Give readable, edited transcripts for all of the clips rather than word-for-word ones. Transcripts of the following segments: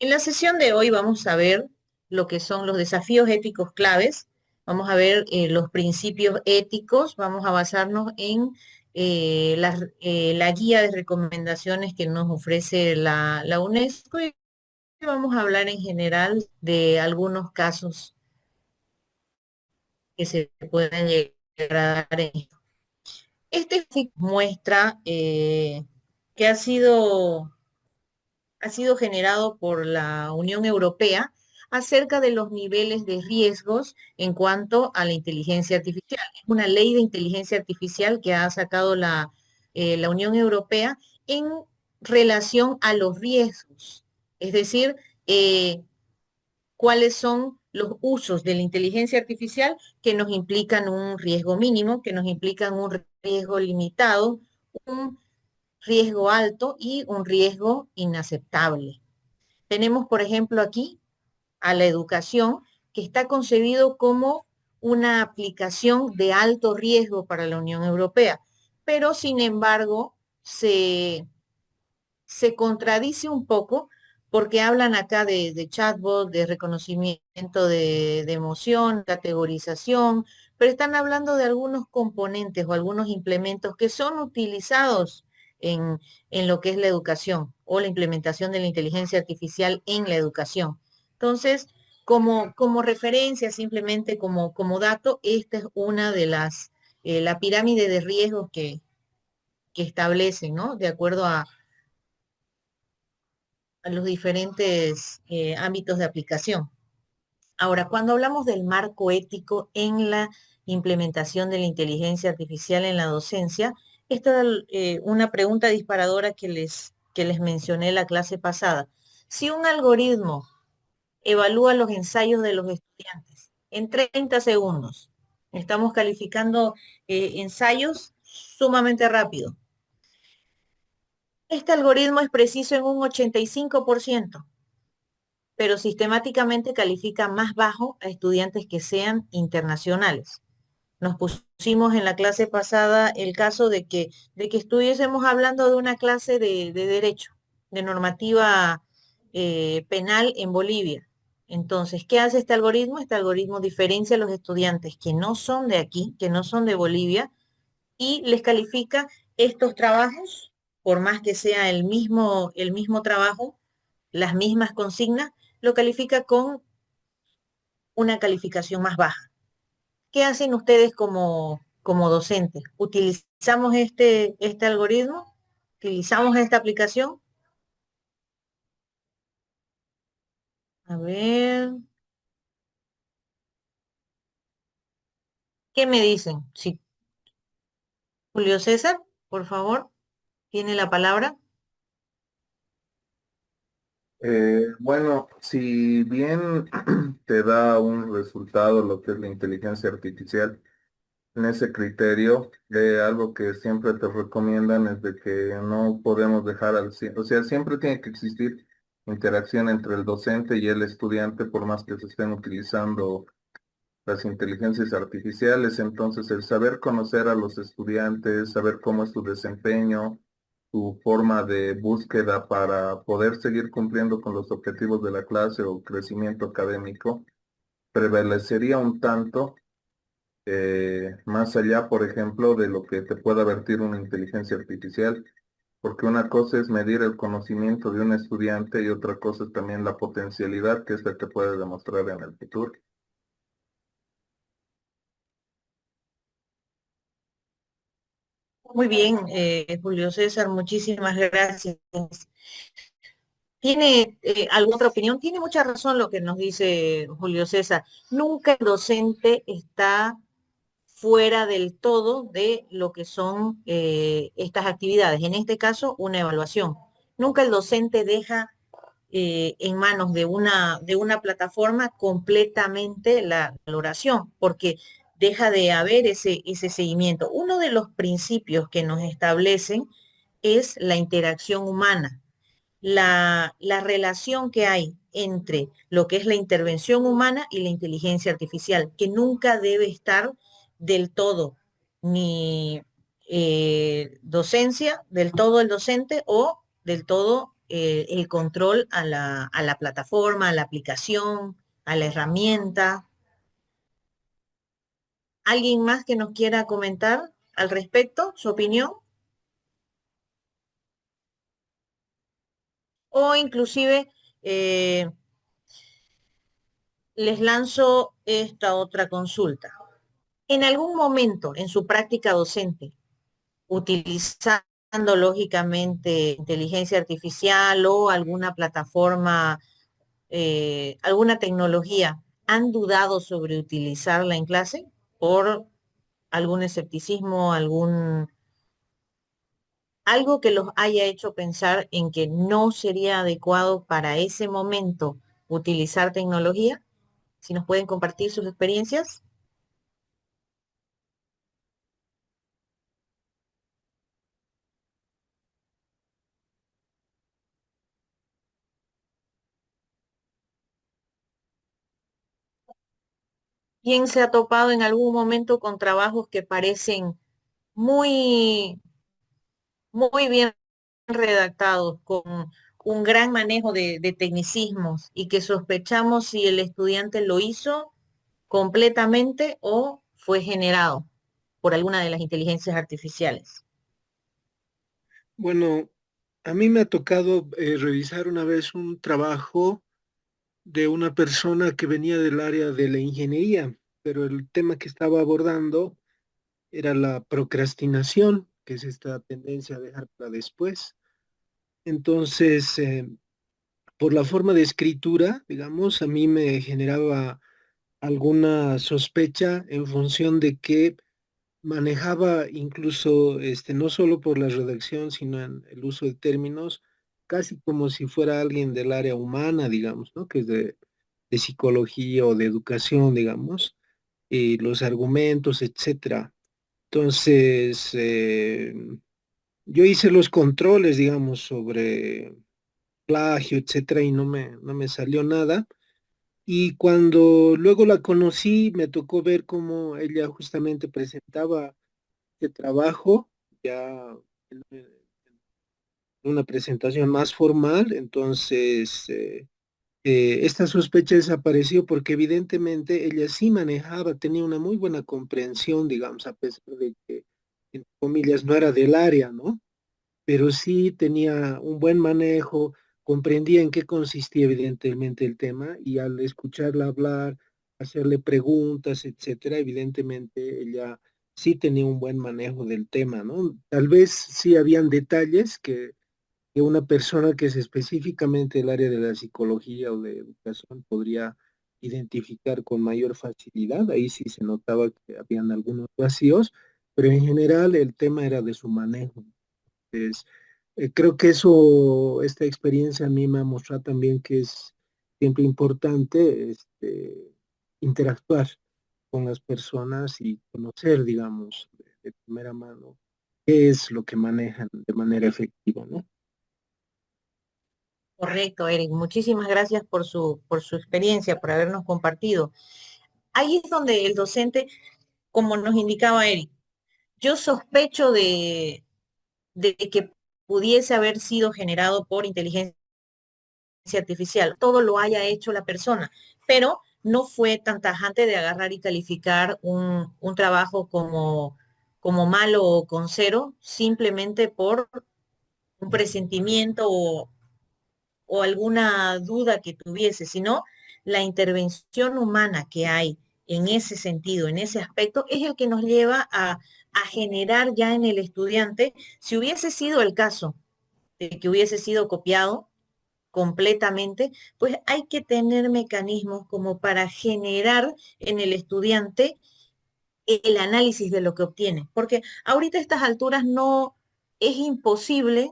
En la sesión de hoy vamos a ver lo que son los desafíos éticos claves, vamos a ver los principios éticos, vamos a basarnos en la guía de recomendaciones que nos ofrece la UNESCO y vamos a hablar en general de algunos casos que se pueden llegar a dar en esto. Este sí muestra que ha sido generado por la Unión Europea acerca de los niveles de riesgos en cuanto a la inteligencia artificial. Es una ley de inteligencia artificial que ha sacado la Unión Europea en relación a los riesgos. Es decir, cuáles son los usos de la inteligencia artificial que nos implican un riesgo mínimo, que nos implican un riesgo limitado, un riesgo alto y un riesgo inaceptable. Tenemos, por ejemplo, aquí a la educación, que está concebido como una aplicación de alto riesgo para la Unión Europea, pero sin embargo se contradice un poco porque hablan acá de chatbot, de reconocimiento de emoción, categorización, pero están hablando de algunos componentes o algunos implementos que son utilizados en lo que es la educación o la implementación de la inteligencia artificial en la educación. Entonces, como referencia, simplemente como dato, esta es una de la pirámide de riesgos que establecen, ¿no? De acuerdo a los diferentes ámbitos de aplicación. Ahora, cuando hablamos del marco ético en la implementación de la inteligencia artificial en la docencia, esta es una pregunta disparadora que les mencioné la clase pasada. Si un algoritmo evalúa los ensayos de los estudiantes en 30 segundos, estamos calificando ensayos sumamente rápido. Este algoritmo es preciso en un 85%, pero sistemáticamente califica más bajo a estudiantes que sean internacionales. Nos pusimos en la clase pasada el caso de que estuviésemos hablando de una clase de derecho, de normativa penal en Bolivia. Entonces, ¿qué hace este algoritmo? Este algoritmo diferencia a los estudiantes que no son de aquí, que no son de Bolivia, y les califica estos trabajos, por más que sea el mismo trabajo, las mismas consignas, lo califica con una calificación más baja. ¿Qué hacen ustedes como docentes? ¿Utilizamos este algoritmo? ¿Utilizamos esta aplicación? A ver, ¿qué me dicen? Sí, Julio César, por favor, tiene la palabra. Bueno, si bien te da un resultado lo que es la inteligencia artificial, en ese criterio, algo que siempre te recomiendan es de que no podemos dejar o sea, siempre tiene que existir interacción entre el docente y el estudiante, por más que se estén utilizando las inteligencias artificiales. Entonces, el saber conocer a los estudiantes, saber cómo es su desempeño, su forma de búsqueda para poder seguir cumpliendo con los objetivos de la clase o crecimiento académico, prevalecería un tanto más allá, por ejemplo, de lo que te pueda vertir una inteligencia artificial, porque una cosa es medir el conocimiento de un estudiante y otra cosa es también la potencialidad que éste te puede demostrar en el futuro. Muy bien, Julio César, muchísimas gracias. ¿Tiene alguna otra opinión? Tiene mucha razón lo que nos dice Julio César. Nunca el docente está fuera del todo de lo que son estas actividades. En este caso, una evaluación. Nunca el docente deja en manos de una plataforma completamente la valoración, porque deja de haber ese seguimiento. Uno de los principios que nos establecen es la interacción humana, la relación que hay entre lo que es la intervención humana y la inteligencia artificial, que nunca debe estar del todo, ni docencia, del todo el docente o del todo el control a la plataforma, a la aplicación, a la herramienta. ¿Alguien más que nos quiera comentar al respecto, su opinión? O inclusive eh, les lanzo esta otra consulta. ¿En algún momento en su práctica docente, utilizando lógicamente inteligencia artificial o alguna plataforma, alguna tecnología, han dudado sobre utilizarla en clase por algún escepticismo, algo que los haya hecho pensar en que no sería adecuado para ese momento utilizar tecnología? Si nos pueden compartir sus experiencias. ¿Quién se ha topado en algún momento con trabajos que parecen muy, muy bien redactados, con un gran manejo de tecnicismos y que sospechamos si el estudiante lo hizo completamente o fue generado por alguna de las inteligencias artificiales? Bueno, a mí me ha tocado revisar una vez un trabajo de una persona que venía del área de la ingeniería, pero el tema que estaba abordando era la procrastinación, que es esta tendencia a dejar para después. Entonces, por la forma de escritura, digamos, a mí me generaba alguna sospecha en función de que manejaba incluso, no solo por la redacción, sino en el uso de términos, casi como si fuera alguien del área humana, digamos, ¿no? Que es de psicología o de educación, digamos, y los argumentos, etcétera. Entonces, yo hice los controles, digamos, sobre plagio, etcétera, y no me salió nada. Y cuando luego la conocí, me tocó ver cómo ella justamente presentaba este trabajo, ya en una presentación más formal. Entonces, esta sospecha desapareció porque evidentemente ella sí manejaba, tenía una muy buena comprensión, digamos, a pesar de que, entre comillas, no era del área, ¿no? Pero sí tenía un buen manejo, comprendía en qué consistía evidentemente el tema, y al escucharla hablar, hacerle preguntas, etcétera, evidentemente ella sí tenía un buen manejo del tema, ¿no? Tal vez sí habían detalles que una persona que es específicamente del área de la psicología o de educación podría identificar con mayor facilidad. Ahí sí se notaba que habían algunos vacíos, pero en general el tema era de su manejo. Entonces, creo que esta experiencia a mí me ha mostrado también que es siempre importante interactuar con las personas y conocer, digamos, de primera mano qué es lo que manejan de manera efectiva, ¿no? Correcto, Eric. Muchísimas gracias por su experiencia, por habernos compartido. Ahí es donde el docente, como nos indicaba Eric, yo sospecho de que pudiese haber sido generado por inteligencia artificial, todo lo haya hecho la persona, pero no fue tan tajante de agarrar y calificar un trabajo como, como malo o con cero, simplemente por un presentimiento o alguna duda que tuviese, sino la intervención humana que hay en ese sentido, en ese aspecto, es el que nos lleva a generar ya en el estudiante, si hubiese sido el caso de que hubiese sido copiado completamente, pues hay que tener mecanismos como para generar en el estudiante el análisis de lo que obtiene, porque ahorita a estas alturas no es imposible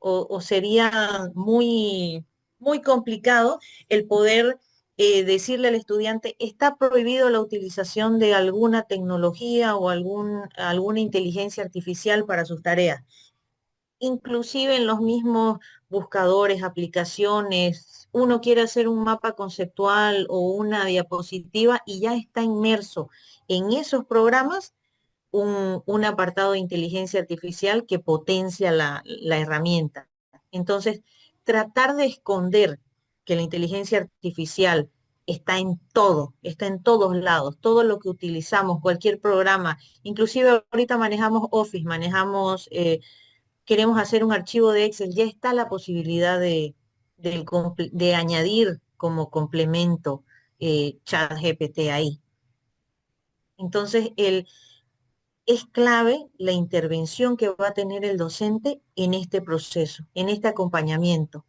o sería muy, muy complicado el poder decirle al estudiante, está prohibido la utilización de alguna tecnología o alguna inteligencia artificial para sus tareas. Inclusive en los mismos buscadores, aplicaciones, uno quiere hacer un mapa conceptual o una diapositiva y ya está inmerso en esos programas un apartado de inteligencia artificial que potencia la herramienta. Entonces, tratar de esconder que la inteligencia artificial está en todos lados, todo lo que utilizamos, cualquier programa, inclusive ahorita manejamos Office, queremos hacer un archivo de Excel, ya está la posibilidad de añadir como complemento ChatGPT ahí. Entonces, es clave la intervención que va a tener el docente en este proceso, en este acompañamiento.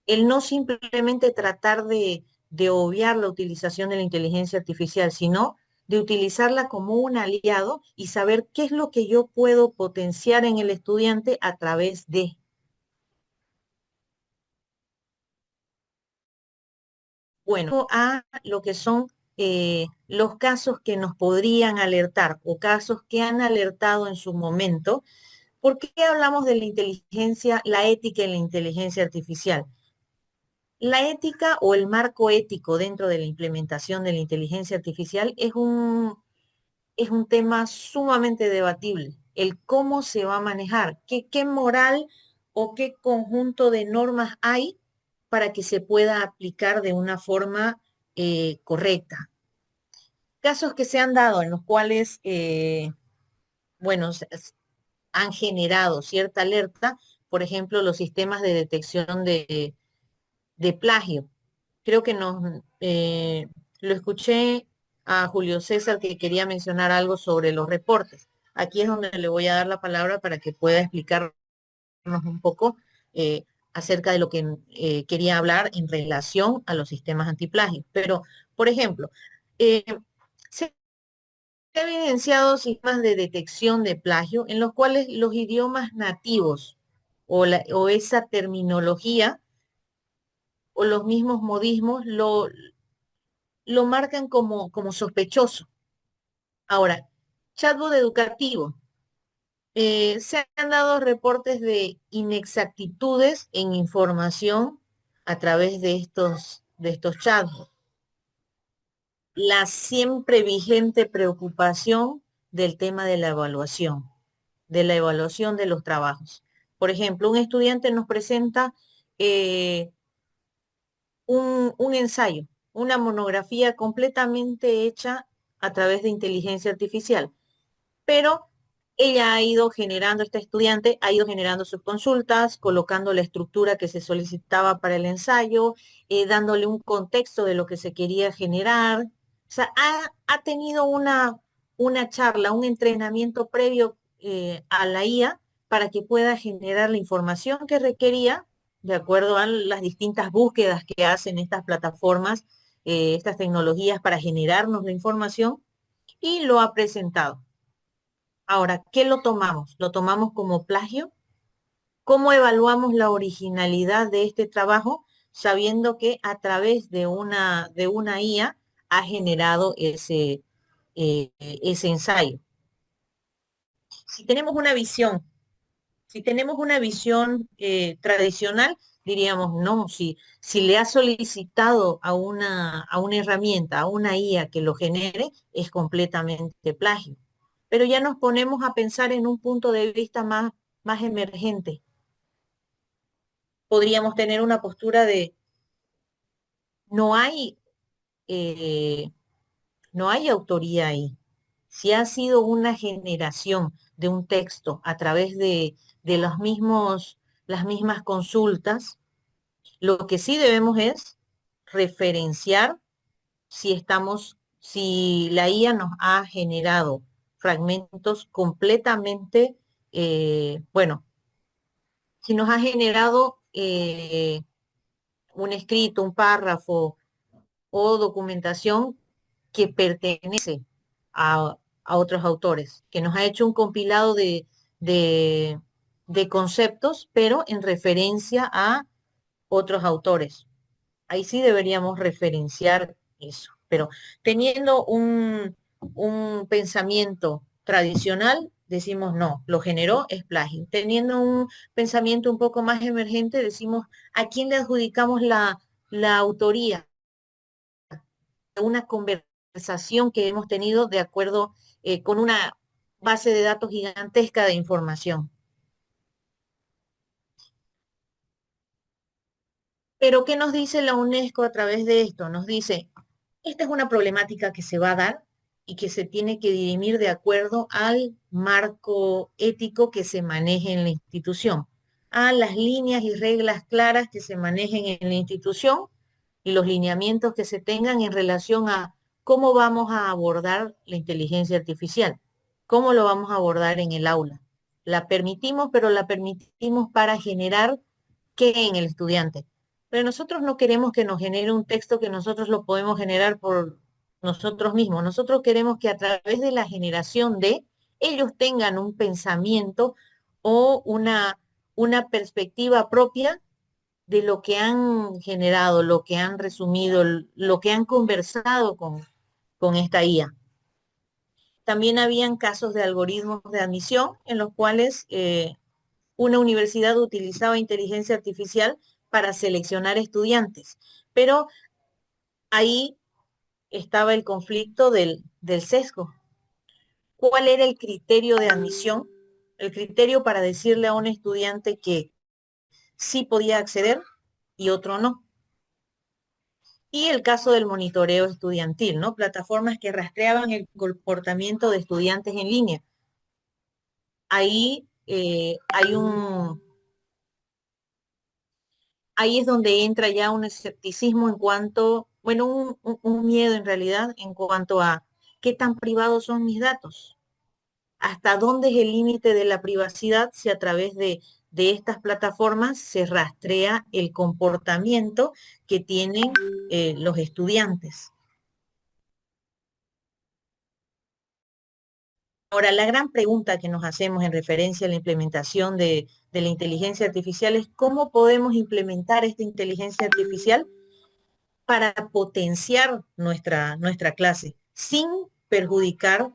El no simplemente tratar de obviar la utilización de la inteligencia artificial, sino de utilizarla como un aliado y saber qué es lo que yo puedo potenciar en el estudiante a través de. Bueno, a lo que son los casos que nos podrían alertar o casos que han alertado en su momento. ¿Por qué hablamos de la inteligencia, la ética en la inteligencia artificial? La ética o el marco ético dentro de la implementación de la inteligencia artificial es un tema sumamente debatible. El cómo se va a manejar, qué moral o qué conjunto de normas hay para que se pueda aplicar de una forma correcta. Casos que se han dado en los cuales, bueno, han generado cierta alerta, por ejemplo, los sistemas de detección de plagio. Creo que lo escuché a Julio César que quería mencionar algo sobre los reportes. Aquí es donde le voy a dar la palabra para que pueda explicarnos un poco eh, acerca de lo que quería hablar en relación a los sistemas antiplagio. Pero, por ejemplo, eh, se han evidenciado sistemas de detección de plagio en los cuales los idiomas nativos o esa terminología o los mismos modismos lo marcan como sospechoso. Ahora, chatbot educativo. Se han dado reportes de inexactitudes en información a través de estos chatbots. La siempre vigente preocupación del tema de la evaluación de los trabajos. Por ejemplo, un estudiante nos presenta eh, un ensayo, una monografía completamente hecha a través de inteligencia artificial, pero ella ha ido generando, esta estudiante ha ido generando sus consultas, colocando la estructura que se solicitaba para el ensayo, dándole un contexto de lo que se quería generar. O sea, ha tenido una charla, un entrenamiento previo a la IA para que pueda generar la información que requería de acuerdo a las distintas búsquedas que hacen estas plataformas, estas tecnologías para generarnos la información y lo ha presentado. Ahora, ¿qué lo tomamos? ¿Lo tomamos como plagio? ¿Cómo evaluamos la originalidad de este trabajo sabiendo que a través de una IA ha generado ese ensayo? Si tenemos una visión, si tenemos una visión tradicional, diríamos, no, si le ha solicitado a una herramienta, a una IA que lo genere, es completamente plagio. Pero ya nos ponemos a pensar en un punto de vista más emergente. Podríamos tener una postura de no hay, eh, no hay autoría ahí. Si ha sido una generación de un texto a través de las mismas consultas, lo que sí debemos es referenciar si la IA nos ha generado fragmentos completamente, bueno, si nos ha generado un escrito, un párrafo o documentación que pertenece a otros autores, que nos ha hecho un compilado de, de conceptos, pero en referencia a otros autores. Ahí sí deberíamos referenciar eso. Pero teniendo un pensamiento tradicional, decimos no, lo generó, es plagio. Teniendo un pensamiento un poco más emergente, decimos a quién le adjudicamos la autoría de una conversación que hemos tenido de acuerdo con una base de datos gigantesca de información. Pero ¿qué nos dice la UNESCO a través de esto? Nos dice, esta es una problemática que se va a dar y que se tiene que dirimir de acuerdo al marco ético que se maneje en la institución, a las líneas y reglas claras que se manejen en la institución y los lineamientos que se tengan en relación a cómo vamos a abordar la inteligencia artificial, cómo lo vamos a abordar en el aula. La permitimos, pero la permitimos para generar qué en el estudiante. Pero nosotros no queremos que nos genere un texto que nosotros lo podemos generar por nosotros mismos. Nosotros queremos que a través de la generación de ellos tengan un pensamiento o una perspectiva propia de lo que han generado, lo que han resumido, lo que han conversado con esta IA. También habían casos de algoritmos de admisión en los cuales una universidad utilizaba inteligencia artificial para seleccionar estudiantes, pero ahí estaba el conflicto del sesgo. ¿Cuál era el criterio de admisión? El criterio para decirle a un estudiante que sí podía acceder y otro no. Y el caso del monitoreo estudiantil, ¿no? Plataformas que rastreaban el comportamiento de estudiantes en línea. Ahí ahí es donde entra ya un escepticismo en cuanto, bueno, un miedo en realidad en cuanto a qué tan privados son mis datos, hasta dónde es el límite de la privacidad si a través de estas plataformas se rastrea el comportamiento que tienen los estudiantes. Ahora, la gran pregunta que nos hacemos en referencia a la implementación de la inteligencia artificial es cómo podemos implementar esta inteligencia artificial para potenciar nuestra clase sin perjudicar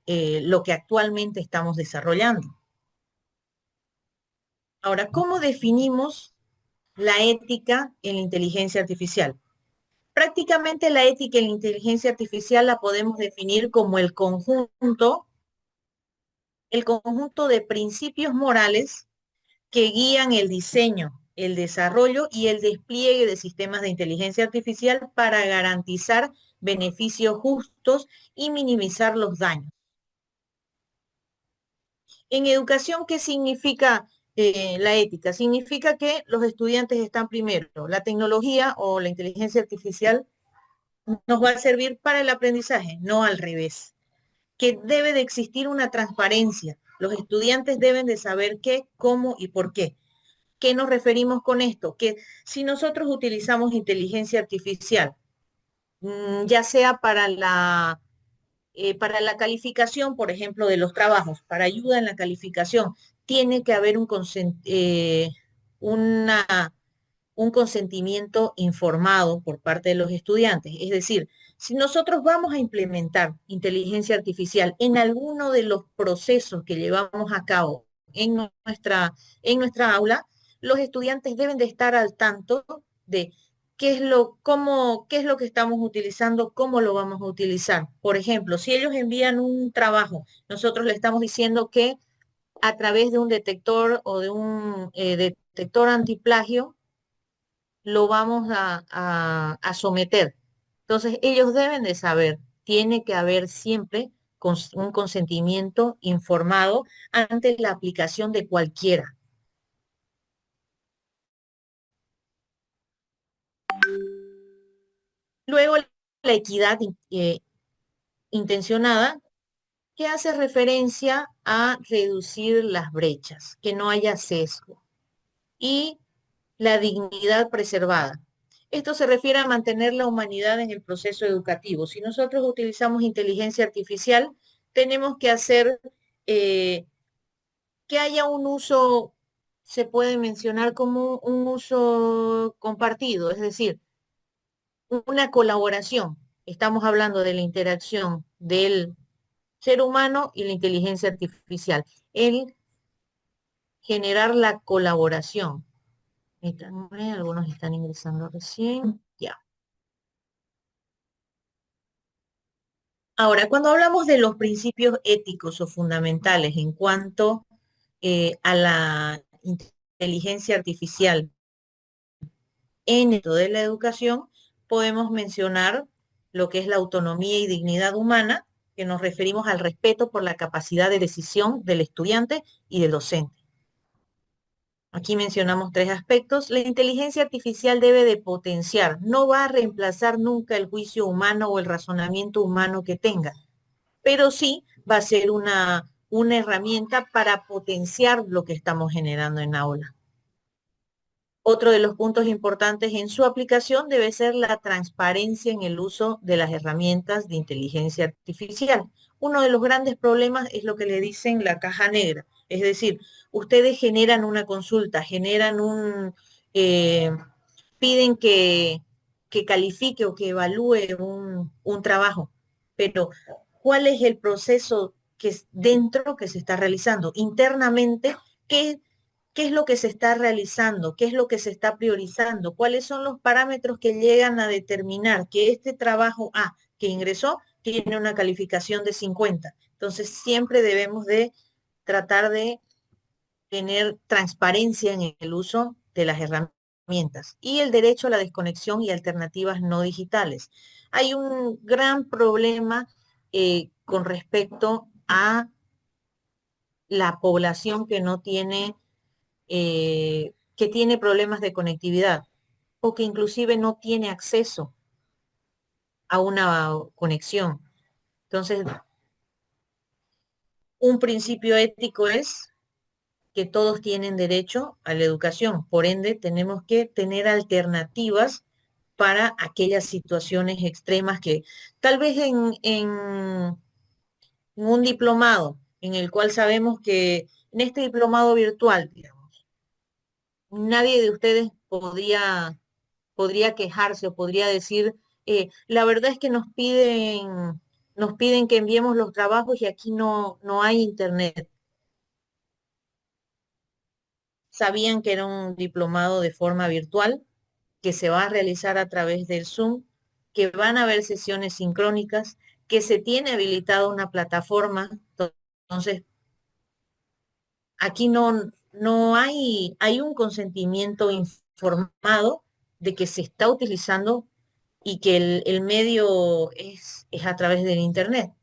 lo que actualmente estamos desarrollando. Ahora, ¿cómo definimos la ética en la inteligencia artificial? Prácticamente la ética en la inteligencia artificial la podemos definir como el conjunto de principios morales que guían el diseño, el desarrollo y el despliegue de sistemas de inteligencia artificial para garantizar beneficios justos y minimizar los daños. En educación, ¿qué significa la ética? Significa que los estudiantes están primero. La tecnología o la inteligencia artificial nos va a servir para el aprendizaje, no al revés. Que debe de existir una transparencia. Los estudiantes deben de saber qué, cómo y por qué. ¿Qué nos referimos con esto? Que si nosotros utilizamos inteligencia artificial, ya sea para la calificación, por ejemplo, de los trabajos, para ayuda en la calificación, tiene que haber una, un consentimiento informado por parte de los estudiantes. Es decir, si nosotros vamos a implementar inteligencia artificial en alguno de los procesos que llevamos a cabo en nuestra aula, los estudiantes deben de estar al tanto de qué es lo que estamos utilizando, cómo lo vamos a utilizar. Por ejemplo, si ellos envían un trabajo, nosotros le estamos diciendo que a través de un detector o de un detector antiplagio, lo vamos a someter. Entonces, ellos deben de saber, tiene que haber siempre un consentimiento informado ante la aplicación de cualquiera. Luego, la equidad intencionada, que hace referencia a reducir las brechas, que no haya sesgo. Y la dignidad preservada. Esto se refiere a mantener la humanidad en el proceso educativo. Si nosotros utilizamos inteligencia artificial, tenemos que hacer que haya un uso, se puede mencionar como un uso compartido, es decir, una colaboración. Estamos hablando de la interacción del ser humano y la inteligencia artificial. El generar la colaboración. Algunos están ingresando recién. Ya. Ahora, cuando hablamos de los principios éticos o fundamentales en cuanto a la inteligencia artificial en esto de la educación, podemos mencionar lo que es la autonomía y dignidad humana, que nos referimos al respeto por la capacidad de decisión del estudiante y del docente. Aquí mencionamos tres aspectos. La inteligencia artificial debe de potenciar, no va a reemplazar nunca el juicio humano o el razonamiento humano que tenga, pero sí va a ser una herramienta para potenciar lo que estamos generando en aula. Otro de los puntos importantes en su aplicación debe ser la transparencia en el uso de las herramientas de inteligencia artificial. Uno de los grandes problemas es lo que le dicen la caja negra. Es decir, ustedes generan una consulta, eh, piden que califique o que evalúe un trabajo, pero ¿cuál es el proceso que es dentro que se está realizando? Internamente, ¿qué es lo que se está realizando? ¿Qué es lo que se está priorizando? ¿Cuáles son los parámetros que llegan a determinar que este trabajo A que ingresó tiene una calificación de 50? Entonces, siempre debemos de tratar de tener transparencia en el uso de las herramientas y el derecho a la desconexión y alternativas no digitales. Hay un gran problema con respecto a la población que no tiene, que tiene problemas de conectividad o que inclusive no tiene acceso a una conexión. Entonces, un principio ético es que todos tienen derecho a la educación. Por ende, tenemos que tener alternativas para aquellas situaciones extremas que tal vez en un diplomado, en el cual sabemos que en este diplomado virtual, digamos, nadie de ustedes podría quejarse o podría decir, la verdad es que nos piden que enviemos los trabajos y aquí no hay internet. Sabían que era un diplomado de forma virtual, que se va a realizar a través del Zoom, que van a haber sesiones sincrónicas, que se tiene habilitada una plataforma. Entonces, aquí hay un consentimiento informado de que se está utilizando y que el medio es a través del Internet,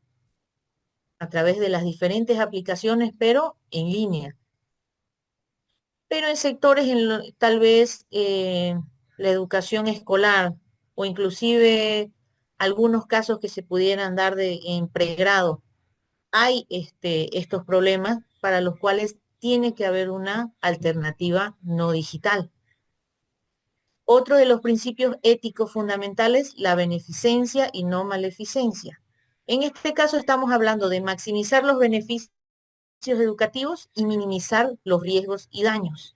a través de las diferentes aplicaciones, pero en línea. Pero en sectores tal vez la educación escolar o inclusive algunos casos que se pudieran dar en pregrado, hay estos problemas para los cuales tiene que haber una alternativa no digital. Otro de los principios éticos fundamentales, la beneficencia y no maleficencia. En este caso estamos hablando de maximizar los beneficios educativos y minimizar los riesgos y daños.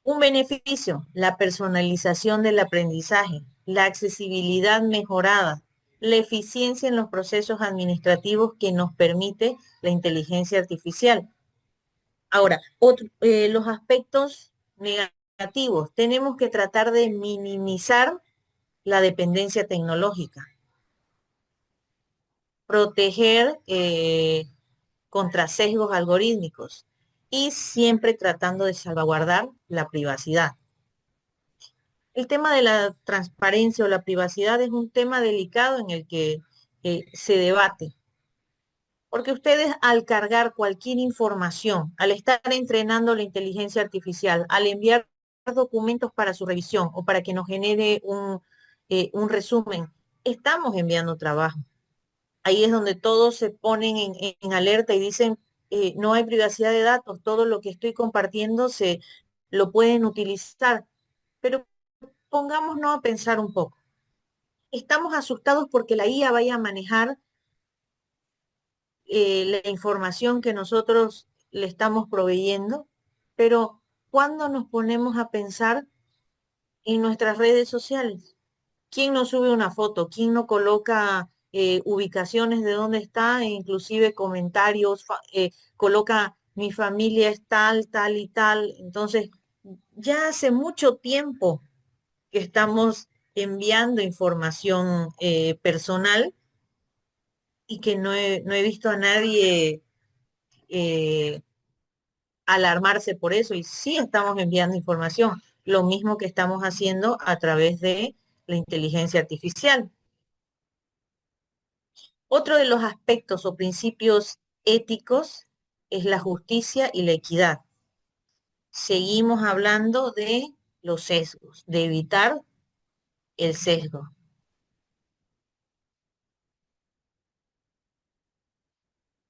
Un beneficio, la personalización del aprendizaje, la accesibilidad mejorada, la eficiencia en los procesos administrativos que nos permite la inteligencia artificial. Ahora, los aspectos negativos, tenemos que tratar de minimizar la dependencia tecnológica, proteger contra sesgos algorítmicos y siempre tratando de salvaguardar la privacidad. El tema de la transparencia o la privacidad es un tema delicado en el que se debate, porque ustedes al cargar cualquier información, al estar entrenando la inteligencia artificial, al enviar documentos para su revisión o para que nos genere un resumen, estamos enviando trabajo. Ahí es donde todos se ponen en alerta y dicen, no hay privacidad de datos, todo lo que estoy compartiendo lo pueden utilizar. Pero pongámonos a pensar un poco. Estamos asustados porque la IA vaya a manejar la información que nosotros le estamos proveyendo, pero ¿cuándo nos ponemos a pensar en nuestras redes sociales? ¿Quién no sube una foto? ¿Quién no coloca ubicaciones de dónde está e inclusive comentarios? Coloca mi familia es tal, tal y tal. Entonces, ya hace mucho tiempo que estamos enviando información personal y que no he visto a nadie alarmarse por eso y sí estamos enviando información, lo mismo que estamos haciendo a través de la inteligencia artificial. Otro de los aspectos o principios éticos es la justicia y la equidad. Seguimos hablando de los sesgos, de evitar el sesgo.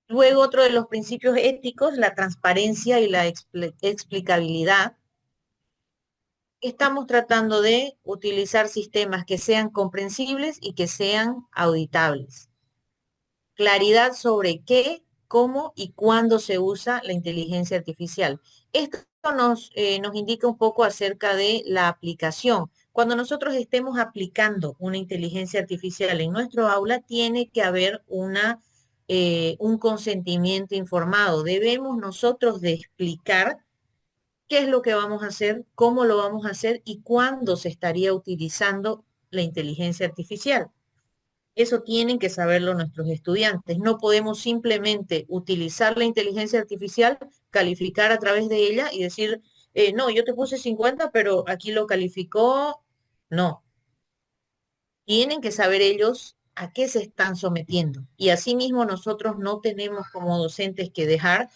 Luego, otro de los principios éticos, la transparencia y la explicabilidad. Estamos tratando de utilizar sistemas que sean comprensibles y que sean auditables. Claridad sobre qué, cómo y cuándo se usa la inteligencia artificial. Esto nos indica un poco acerca de la aplicación. Cuando nosotros estemos aplicando una inteligencia artificial en nuestro aula, tiene que haber un consentimiento informado. Debemos nosotros de explicar qué es lo que vamos a hacer, cómo lo vamos a hacer y cuándo se estaría utilizando la inteligencia artificial. Eso tienen que saberlo nuestros estudiantes. No podemos simplemente utilizar la inteligencia artificial, calificar a través de ella y decir, no, yo te puse 50, pero aquí lo calificó. No. Tienen que saber ellos a qué se están sometiendo. Y asimismo nosotros no tenemos como docentes que dejar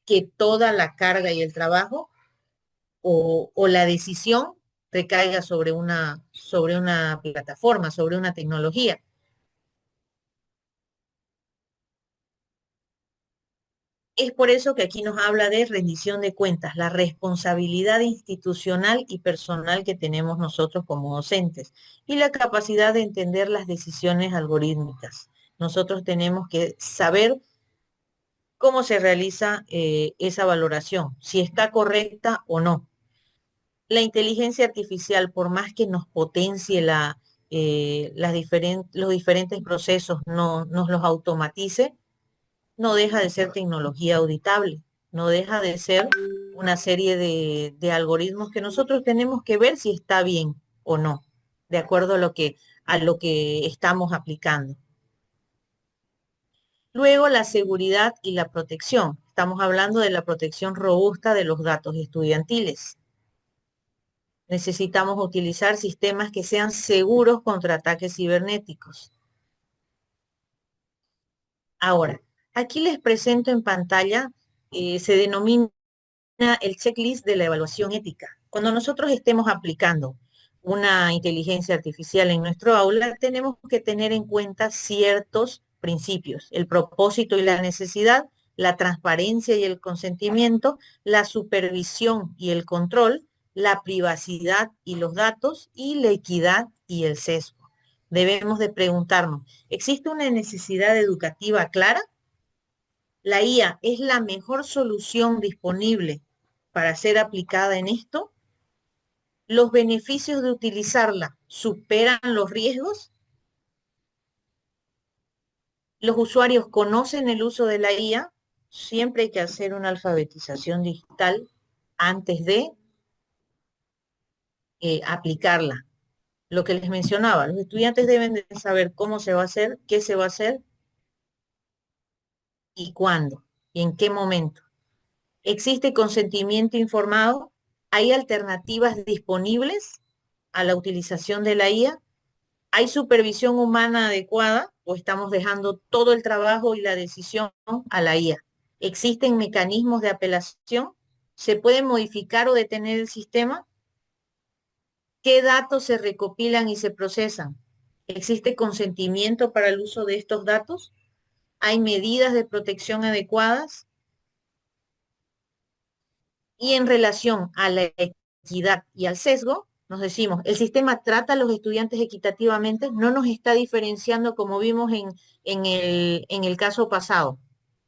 que toda la carga y el trabajo o la decisión recaiga sobre una plataforma, sobre una tecnología. Es por eso que aquí nos habla de rendición de cuentas, la responsabilidad institucional y personal que tenemos nosotros como docentes y la capacidad de entender las decisiones algorítmicas. Nosotros tenemos que saber cómo se realiza esa valoración, si está correcta o no. La inteligencia artificial, por más que nos potencie los diferentes procesos, nos los automatice, no deja de ser tecnología auditable, no deja de ser una serie de algoritmos que nosotros tenemos que ver si está bien o no, de acuerdo a lo que estamos aplicando. Luego, la seguridad y la protección. Estamos hablando de la protección robusta de los datos estudiantiles. Necesitamos utilizar sistemas que sean seguros contra ataques cibernéticos. Ahora, aquí les presento en pantalla, se denomina el checklist de la evaluación ética. Cuando nosotros estemos aplicando una inteligencia artificial en nuestro aula, tenemos que tener en cuenta ciertos principios: el propósito y la necesidad, la transparencia y el consentimiento, la supervisión y el control, la privacidad y los datos, y la equidad y el sesgo. Debemos de preguntarnos, ¿existe una necesidad educativa clara? ¿La IA es la mejor solución disponible para ser aplicada en esto? ¿Los beneficios de utilizarla superan los riesgos? ¿Los usuarios conocen el uso de la IA? Siempre hay que hacer una alfabetización digital antes de aplicarla. Lo que les mencionaba, los estudiantes deben de saber cómo se va a hacer, qué se va a hacer y cuándo y en qué momento. ¿Existe consentimiento informado? ¿Hay alternativas disponibles a la utilización de la IA? ¿Hay supervisión humana adecuada o estamos dejando todo el trabajo y la decisión a la IA? ¿Existen mecanismos de apelación? ¿Se puede modificar o detener el sistema? ¿Qué datos se recopilan y se procesan? ¿Existe consentimiento para el uso de estos datos? ¿Hay medidas de protección adecuadas? Y en relación a la equidad y al sesgo, nos decimos, el sistema trata a los estudiantes equitativamente, no nos está diferenciando como vimos en el caso pasado,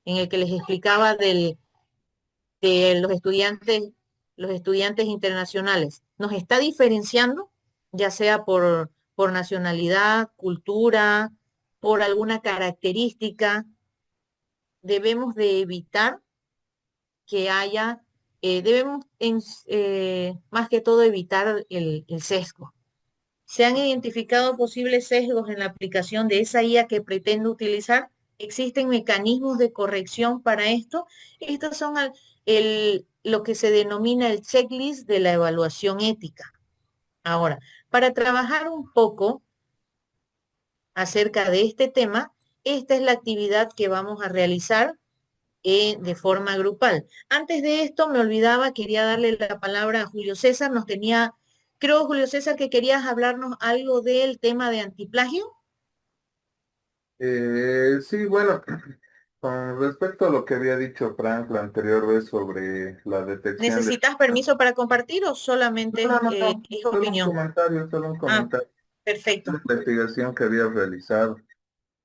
en el que les explicaba de los estudiantes internacionales. Nos está diferenciando, ya sea por nacionalidad, cultura, por alguna característica. Debemos de evitar que haya, debemos más que todo evitar el sesgo. ¿Se han identificado posibles sesgos en la aplicación de esa IA que pretendo utilizar? Existen mecanismos de corrección para esto. Estos son lo que se denomina el checklist de la evaluación ética. Ahora, para trabajar un poco acerca de este tema, esta es la actividad que vamos a realizar de forma grupal. Antes de esto, me olvidaba, quería darle la palabra a Julio César. Creo, Julio César, que querías hablarnos algo del tema de antiplagio. Sí, bueno, con respecto a lo que había dicho Frank la anterior vez sobre la detección de... ¿Necesitas permiso para compartir o No, solamente no, no, no, es opinión? solo un Ah, comentario de perfecto. la investigación que había realizado.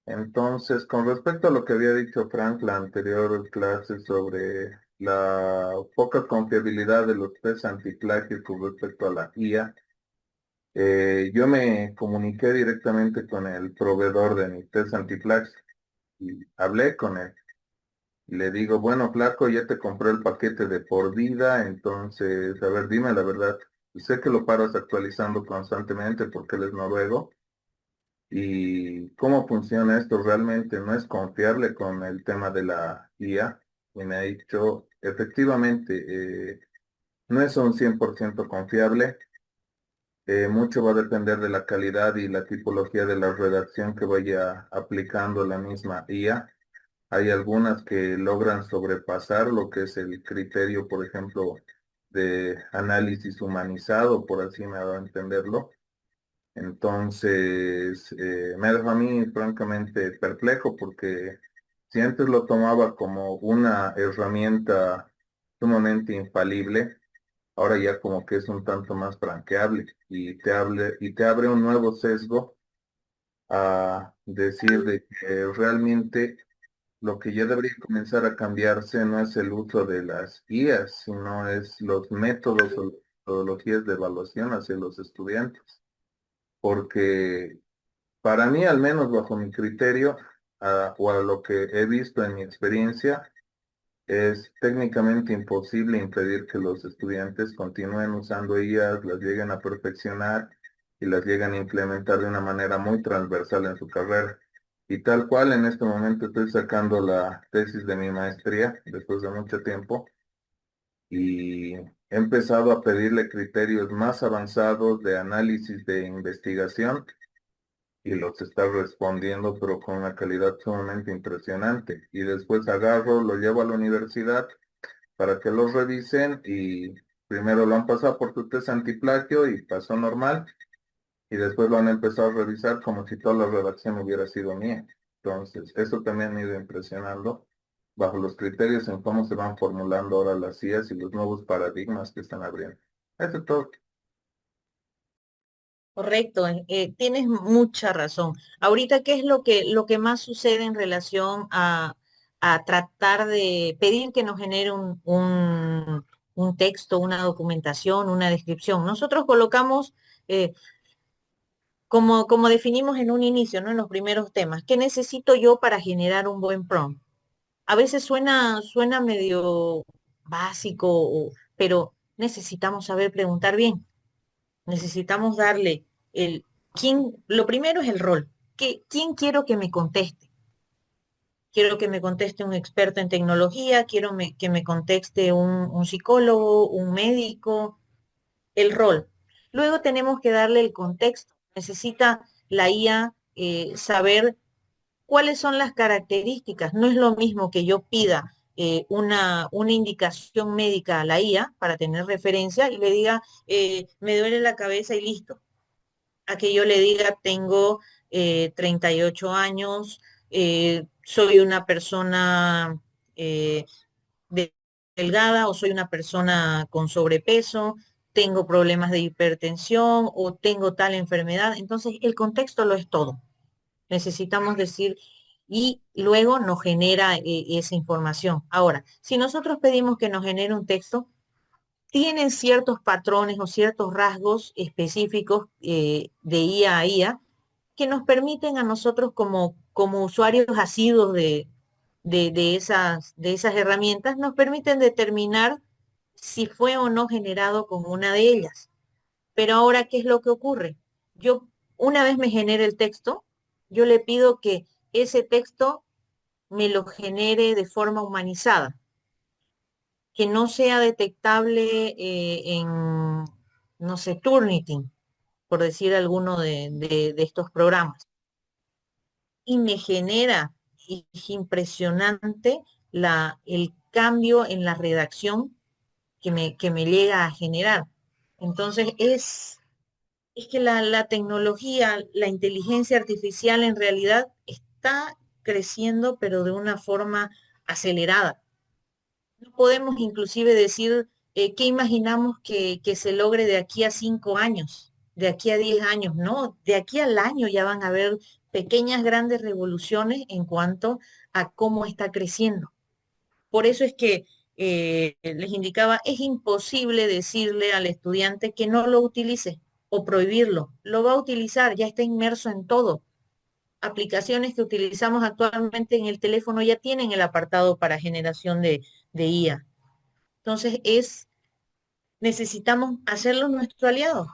Entonces, con respecto a lo que había dicho Frank la anterior clase sobre la poca confiabilidad de los test antiplagio con respecto a la IA, yo me comuniqué directamente con el proveedor de mi test antiplagio y hablé con él. Le digo, bueno, flaco, ya te compré el paquete de por vida, entonces, a ver, dime la verdad. Sé que lo paras actualizando constantemente porque él es noruego. ¿Y cómo funciona esto? Realmente no es confiable con el tema de la IA. Y me ha dicho, efectivamente, no es un 100% confiable. Mucho va a depender de la calidad y la tipología de la redacción que vaya aplicando la misma IA. Hay algunas que logran sobrepasar lo que es el criterio, por ejemplo, de análisis humanizado, por así me va a entenderlo. Entonces, me deja a mí francamente perplejo porque si antes lo tomaba como una herramienta sumamente infalible, ahora ya como que es un tanto más franqueable y te abre un nuevo sesgo a decir de que realmente lo que ya debería comenzar a cambiarse no es el uso de las guías, sino es los métodos o metodologías de evaluación hacia los estudiantes. Porque para mí, al menos bajo mi criterio, o a lo que he visto en mi experiencia, es técnicamente imposible impedir que los estudiantes continúen usando ellas, las lleguen a perfeccionar y las lleguen a implementar de una manera muy transversal en su carrera. Y tal cual en este momento estoy sacando la tesis de mi maestría después de mucho tiempo y he empezado a pedirle criterios más avanzados de análisis de investigación y los está respondiendo, pero con una calidad sumamente impresionante. Y después agarro, lo llevo a la universidad para que los revisen y primero lo han pasado por su test antiplagio y pasó normal y después lo han empezado a revisar como si toda la redacción hubiera sido mía. Entonces, eso también me ha ido impresionando bajo los criterios en cómo se van formulando ahora las IAs y los nuevos paradigmas que están abriendo. Eso es todo. Correcto, tienes mucha razón. Ahorita, ¿qué es lo que más sucede en relación a tratar de pedir que nos genere un texto, una documentación, una descripción? Nosotros colocamos, eh, como definimos en un inicio, ¿no? En los primeros temas, ¿qué necesito yo para generar un buen prompt? A veces suena medio básico, pero necesitamos saber preguntar bien. Necesitamos darle lo primero es el rol. ¿Quién quiero que me conteste? Quiero que me conteste un experto en tecnología, que me conteste un psicólogo, un médico, el rol. Luego tenemos que darle el contexto. Necesita la IA saber cuáles son las características. No es lo mismo que yo pida una indicación médica a la IA para tener referencia y le diga, me duele la cabeza y listo, a que yo le diga, tengo 38 años, soy una persona eh, de- delgada o soy una persona con sobrepeso, tengo problemas de hipertensión o tengo tal enfermedad. Entonces, el contexto lo es todo. Necesitamos decir y luego nos genera esa información. Ahora, si nosotros pedimos que nos genere un texto, tienen ciertos patrones o ciertos rasgos específicos de IA a IA que nos permiten a nosotros como usuarios asiduos de esas herramientas, nos permiten determinar si fue o no generado con una de ellas. Pero ahora, ¿qué es lo que ocurre? Yo, una vez me genere el texto, yo le pido que ese texto me lo genere de forma humanizada, que no sea detectable no sé, Turnitin, por decir alguno de estos programas. Y me genera, y es impresionante el cambio en la redacción que me llega a generar. Entonces es que la tecnología, la inteligencia artificial en realidad está creciendo, pero de una forma acelerada. No podemos inclusive decir qué imaginamos que se logre de aquí a 5 años, de aquí a 10 años. No, de aquí al año ya van a haber pequeñas, grandes revoluciones en cuanto a cómo está creciendo. Por eso es que les indicaba, es imposible decirle al estudiante que no lo utilice o prohibirlo. Lo va a utilizar, ya está inmerso en todo. Aplicaciones que utilizamos actualmente en el teléfono ya tienen el apartado para generación de IA. Entonces necesitamos hacerlo nuestro aliado.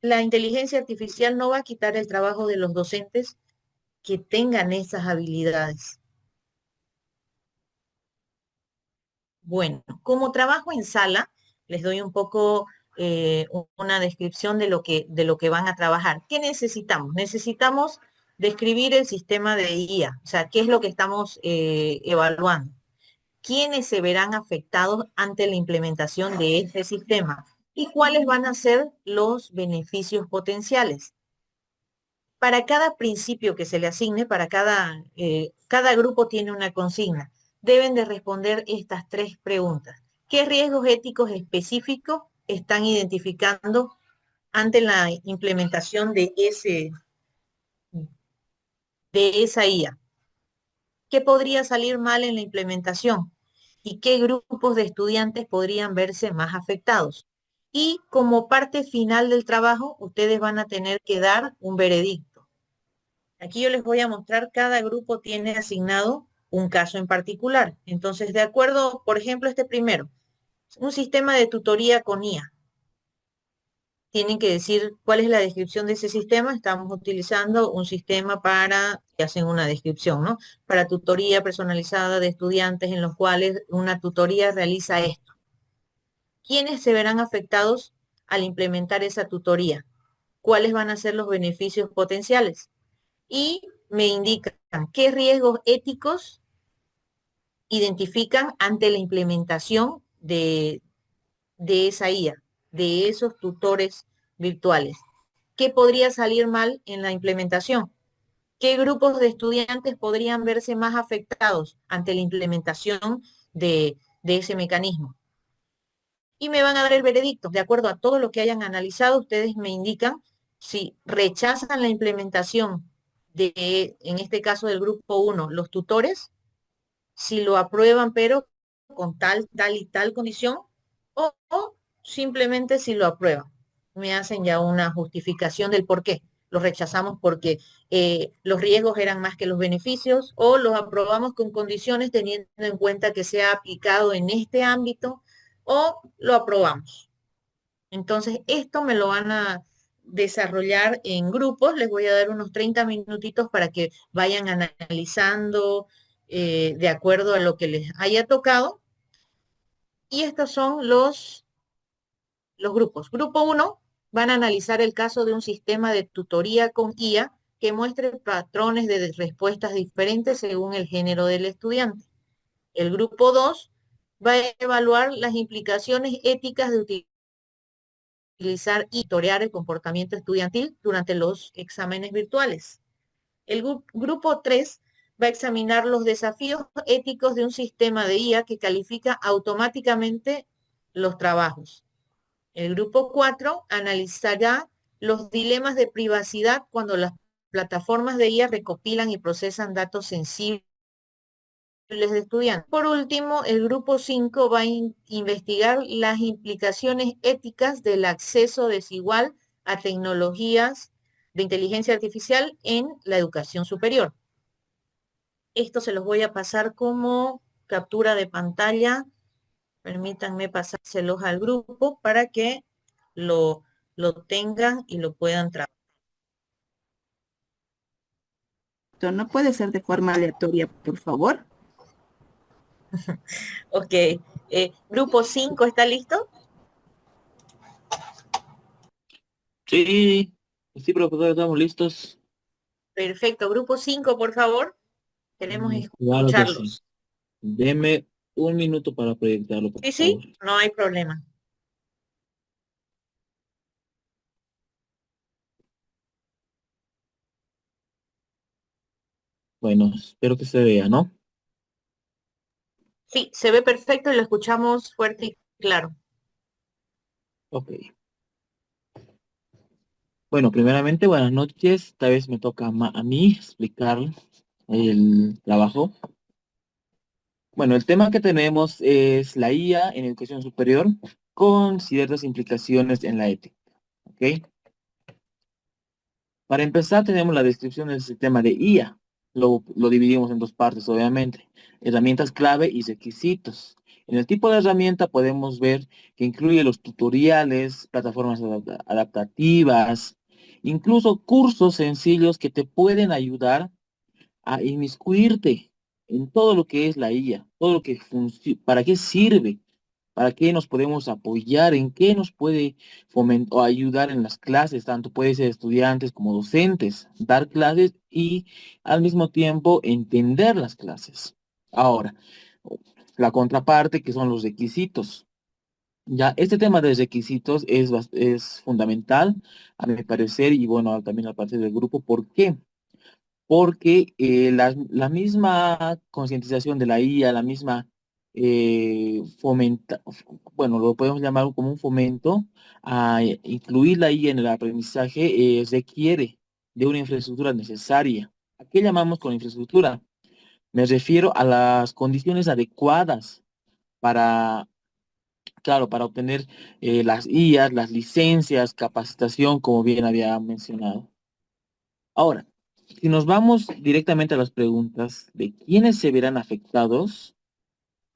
La inteligencia artificial no va a quitar el trabajo de los docentes que tengan esas habilidades. Bueno, como trabajo en sala, les doy un poco una descripción de lo que van a trabajar. ¿Qué necesitamos? Necesitamos describir el sistema de IA, o sea, qué es lo que estamos evaluando. ¿Quiénes se verán afectados ante la implementación de este sistema? ¿Y cuáles van a ser los beneficios potenciales? Para cada principio que se le asigne, cada grupo tiene una consigna. Deben de responder estas 3 preguntas. ¿Qué riesgos éticos específicos están identificando ante la implementación de esa IA? ¿Qué podría salir mal en la implementación? ¿Y qué grupos de estudiantes podrían verse más afectados? Y como parte final del trabajo, ustedes van a tener que dar un veredicto. Aquí yo les voy a mostrar, cada grupo tiene asignado un caso en particular. Entonces, de acuerdo, por ejemplo, este primero, un sistema de tutoría con IA. Tienen que decir cuál es la descripción de ese sistema. Estamos utilizando un sistema que hacen una descripción, ¿no? Para tutoría personalizada de estudiantes en los cuales una tutoría realiza esto. ¿Quiénes se verán afectados al implementar esa tutoría? ¿Cuáles van a ser los beneficios potenciales? Y me indican qué riesgos éticos identifican ante la implementación de esa IA, de esos tutores virtuales. ¿Qué podría salir mal en la implementación? ¿Qué grupos de estudiantes podrían verse más afectados ante la implementación de ese mecanismo? Y me van a dar el veredicto. De acuerdo a todo lo que hayan analizado, ustedes me indican si rechazan la implementación en este caso del grupo 1, los tutores, si lo aprueban, pero con tal y tal condición, o simplemente si lo aprueban. Me hacen ya una justificación del por qué. Los rechazamos porque los riesgos eran más que los beneficios, o los aprobamos con condiciones teniendo en cuenta que se ha aplicado en este ámbito, o lo aprobamos. Entonces, esto me lo van a desarrollar en grupos. Les voy a dar unos 30 minutitos para que vayan analizando de acuerdo a lo que les haya tocado. Y estos son los grupos. Grupo 1 van a analizar el caso de un sistema de tutoría con IA que muestre patrones de respuestas diferentes según el género del estudiante. El grupo 2 va a evaluar las implicaciones éticas de utilizar y torear el comportamiento estudiantil durante los exámenes virtuales. El grupo 3 va a examinar los desafíos éticos de un sistema de IA que califica automáticamente los trabajos. El grupo 4 analizará los dilemas de privacidad cuando las plataformas de IA recopilan y procesan datos sensibles de estudiantes. Por último, el grupo 5 va a investigar las implicaciones éticas del acceso desigual a tecnologías de inteligencia artificial en la educación superior. Esto se los voy a pasar como captura de pantalla. Permítanme pasárselos al grupo para que lo tengan y lo puedan trabajar. correcto. No puede ser de forma aleatoria, por favor. Ok. Grupo 5, ¿está listo? Sí, sí, profesor, estamos listos. Perfecto. Grupo 5, por favor. Queremos Claro que sí. escucharlos. Deme un minuto para proyectarlo, por Sí, favor. sí, no hay problema. Bueno, espero que se vea, ¿no? Sí, se ve perfecto y lo escuchamos fuerte y claro. Ok. Bueno, primeramente, buenas noches. Esta vez me toca a mí explicar el trabajo. Bueno, el tema que tenemos es la IA en educación superior con ciertas implicaciones en la ética. ¿Ok? Para empezar, tenemos la descripción del sistema de IA. Lo dividimos en dos partes, obviamente. Herramientas clave y requisitos. En el tipo de herramienta podemos ver que incluye los tutoriales, plataformas adaptativas, incluso cursos sencillos que te pueden ayudar a inmiscuirte en todo lo que es la IA, todo lo que para qué sirve, para qué nos podemos apoyar, en qué nos puede fomentar o ayudar en las clases, tanto puede ser estudiantes como docentes, dar clases y al mismo tiempo entender las clases. Ahora, la contraparte que son los requisitos. Ya, este tema de requisitos es fundamental, a mi parecer, y bueno, también a partir del grupo. ¿Por qué? Porque la misma concientización de la IA, la misma bueno, lo podemos llamar como un fomento a incluir la IA en el aprendizaje, requiere de una infraestructura necesaria. ¿A qué llamamos con infraestructura? Me refiero a las condiciones adecuadas para, claro, para obtener las IAs, las licencias, capacitación, como bien había mencionado. Ahora, si nos vamos directamente a las preguntas de quiénes se verán afectados,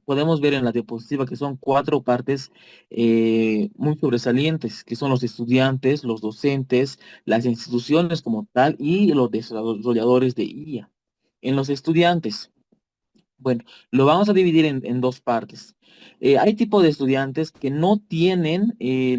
podemos ver en la diapositiva que son cuatro partes muy sobresalientes, que son los estudiantes, los docentes, las instituciones como tal y los desarrolladores de IA. En los estudiantes, bueno, lo vamos a dividir en dos partes. Hay tipo de estudiantes que no tienen que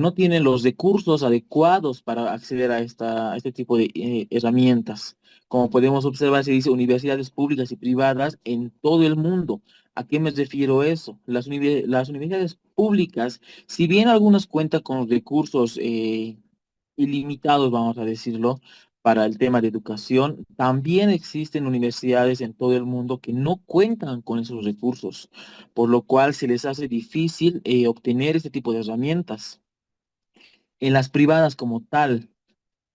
no tienen los recursos adecuados para acceder a este tipo de herramientas. Como podemos observar, se dice universidades públicas y privadas en todo el mundo. ¿A qué me refiero eso? Las universidades públicas, si bien algunas cuentan con recursos ilimitados, vamos a decirlo, para el tema de educación, también existen universidades en todo el mundo que no cuentan con esos recursos, por lo cual se les hace difícil obtener este tipo de herramientas. En las privadas como tal,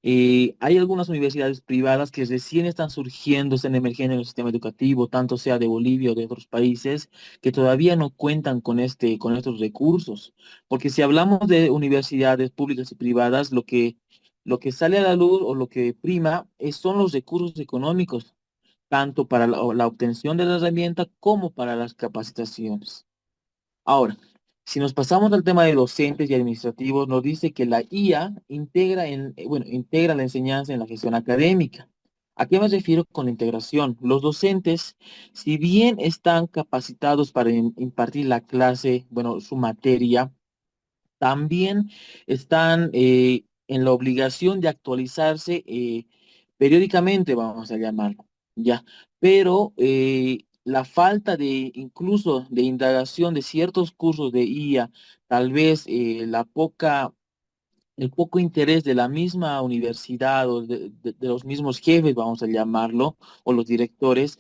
hay algunas universidades privadas que recién están surgiendo, están emergiendo en el sistema educativo, tanto sea de Bolivia o de otros países, que todavía no cuentan con estos recursos. Porque si hablamos de universidades públicas y privadas, lo que sale a la luz o lo que prima son los recursos económicos, tanto para la obtención de la herramienta como para las capacitaciones. Ahora, si nos pasamos al tema de docentes y administrativos, nos dice que la IA integra la enseñanza en la gestión académica. ¿A qué me refiero con la integración? Los docentes, si bien están capacitados para impartir la clase, bueno, su materia, también están en la obligación de actualizarse periódicamente, vamos a llamarlo, ya. Pero la falta de, incluso de indagación de ciertos cursos de IA, tal vez el poco interés de la misma universidad o de los mismos jefes, vamos a llamarlo, o los directores,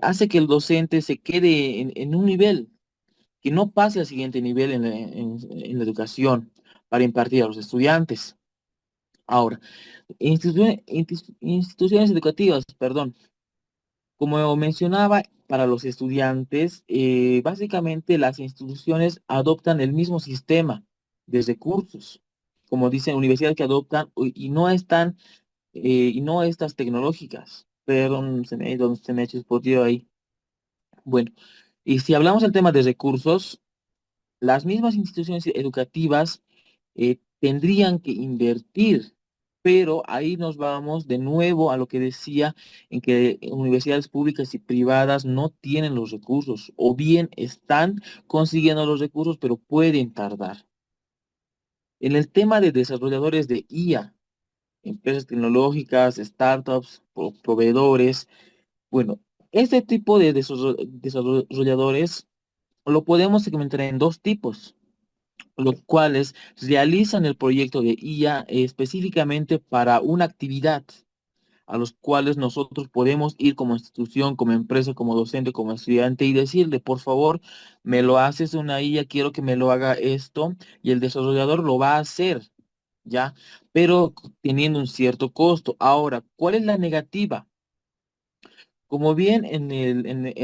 hace que el docente se quede en un nivel que no pase al siguiente nivel en la educación para impartir a los estudiantes. Ahora, instituciones educativas, perdón, como mencionaba, para los estudiantes, básicamente las instituciones adoptan el mismo sistema de recursos, como dicen, universidades que adoptan y no estas tecnológicas. Perdón, se me ha chispoteado ahí. Bueno, y si hablamos del tema de recursos, las mismas instituciones educativas tendrían que invertir, Pero ahí nos vamos de nuevo a lo que decía, en que universidades públicas y privadas no tienen los recursos, o bien están consiguiendo los recursos, pero pueden tardar. En el tema de desarrolladores de IA, empresas tecnológicas, startups, proveedores, bueno, este tipo de desarrolladores lo podemos segmentar en dos tipos, los cuales realizan el proyecto de IA específicamente para una actividad, a los cuales nosotros podemos ir como institución, como empresa, como docente, como estudiante y decirle, por favor, me lo haces una IA, quiero que me lo haga esto, y el desarrollador lo va a hacer, ¿ya? Pero teniendo un cierto costo. Ahora, ¿cuál es la negativa? Como bien en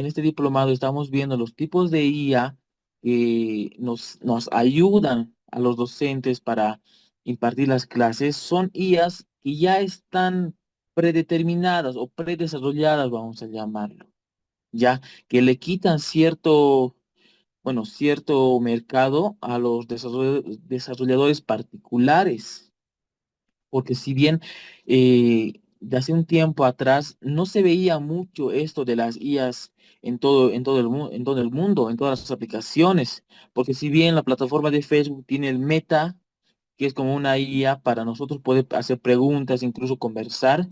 este diplomado estamos viendo los tipos de IA que nos ayudan a los docentes para impartir las clases, son IAs que ya están predeterminadas o predesarrolladas, vamos a llamarlo, ya que le quitan cierto, bueno, cierto mercado a los desarrolladores particulares, porque si bien de hace un tiempo atrás no se veía mucho esto de las IAs en todo el mundo, en todas las aplicaciones, porque si bien la plataforma de Facebook tiene el Meta, que es como una IA para nosotros poder hacer preguntas, incluso conversar,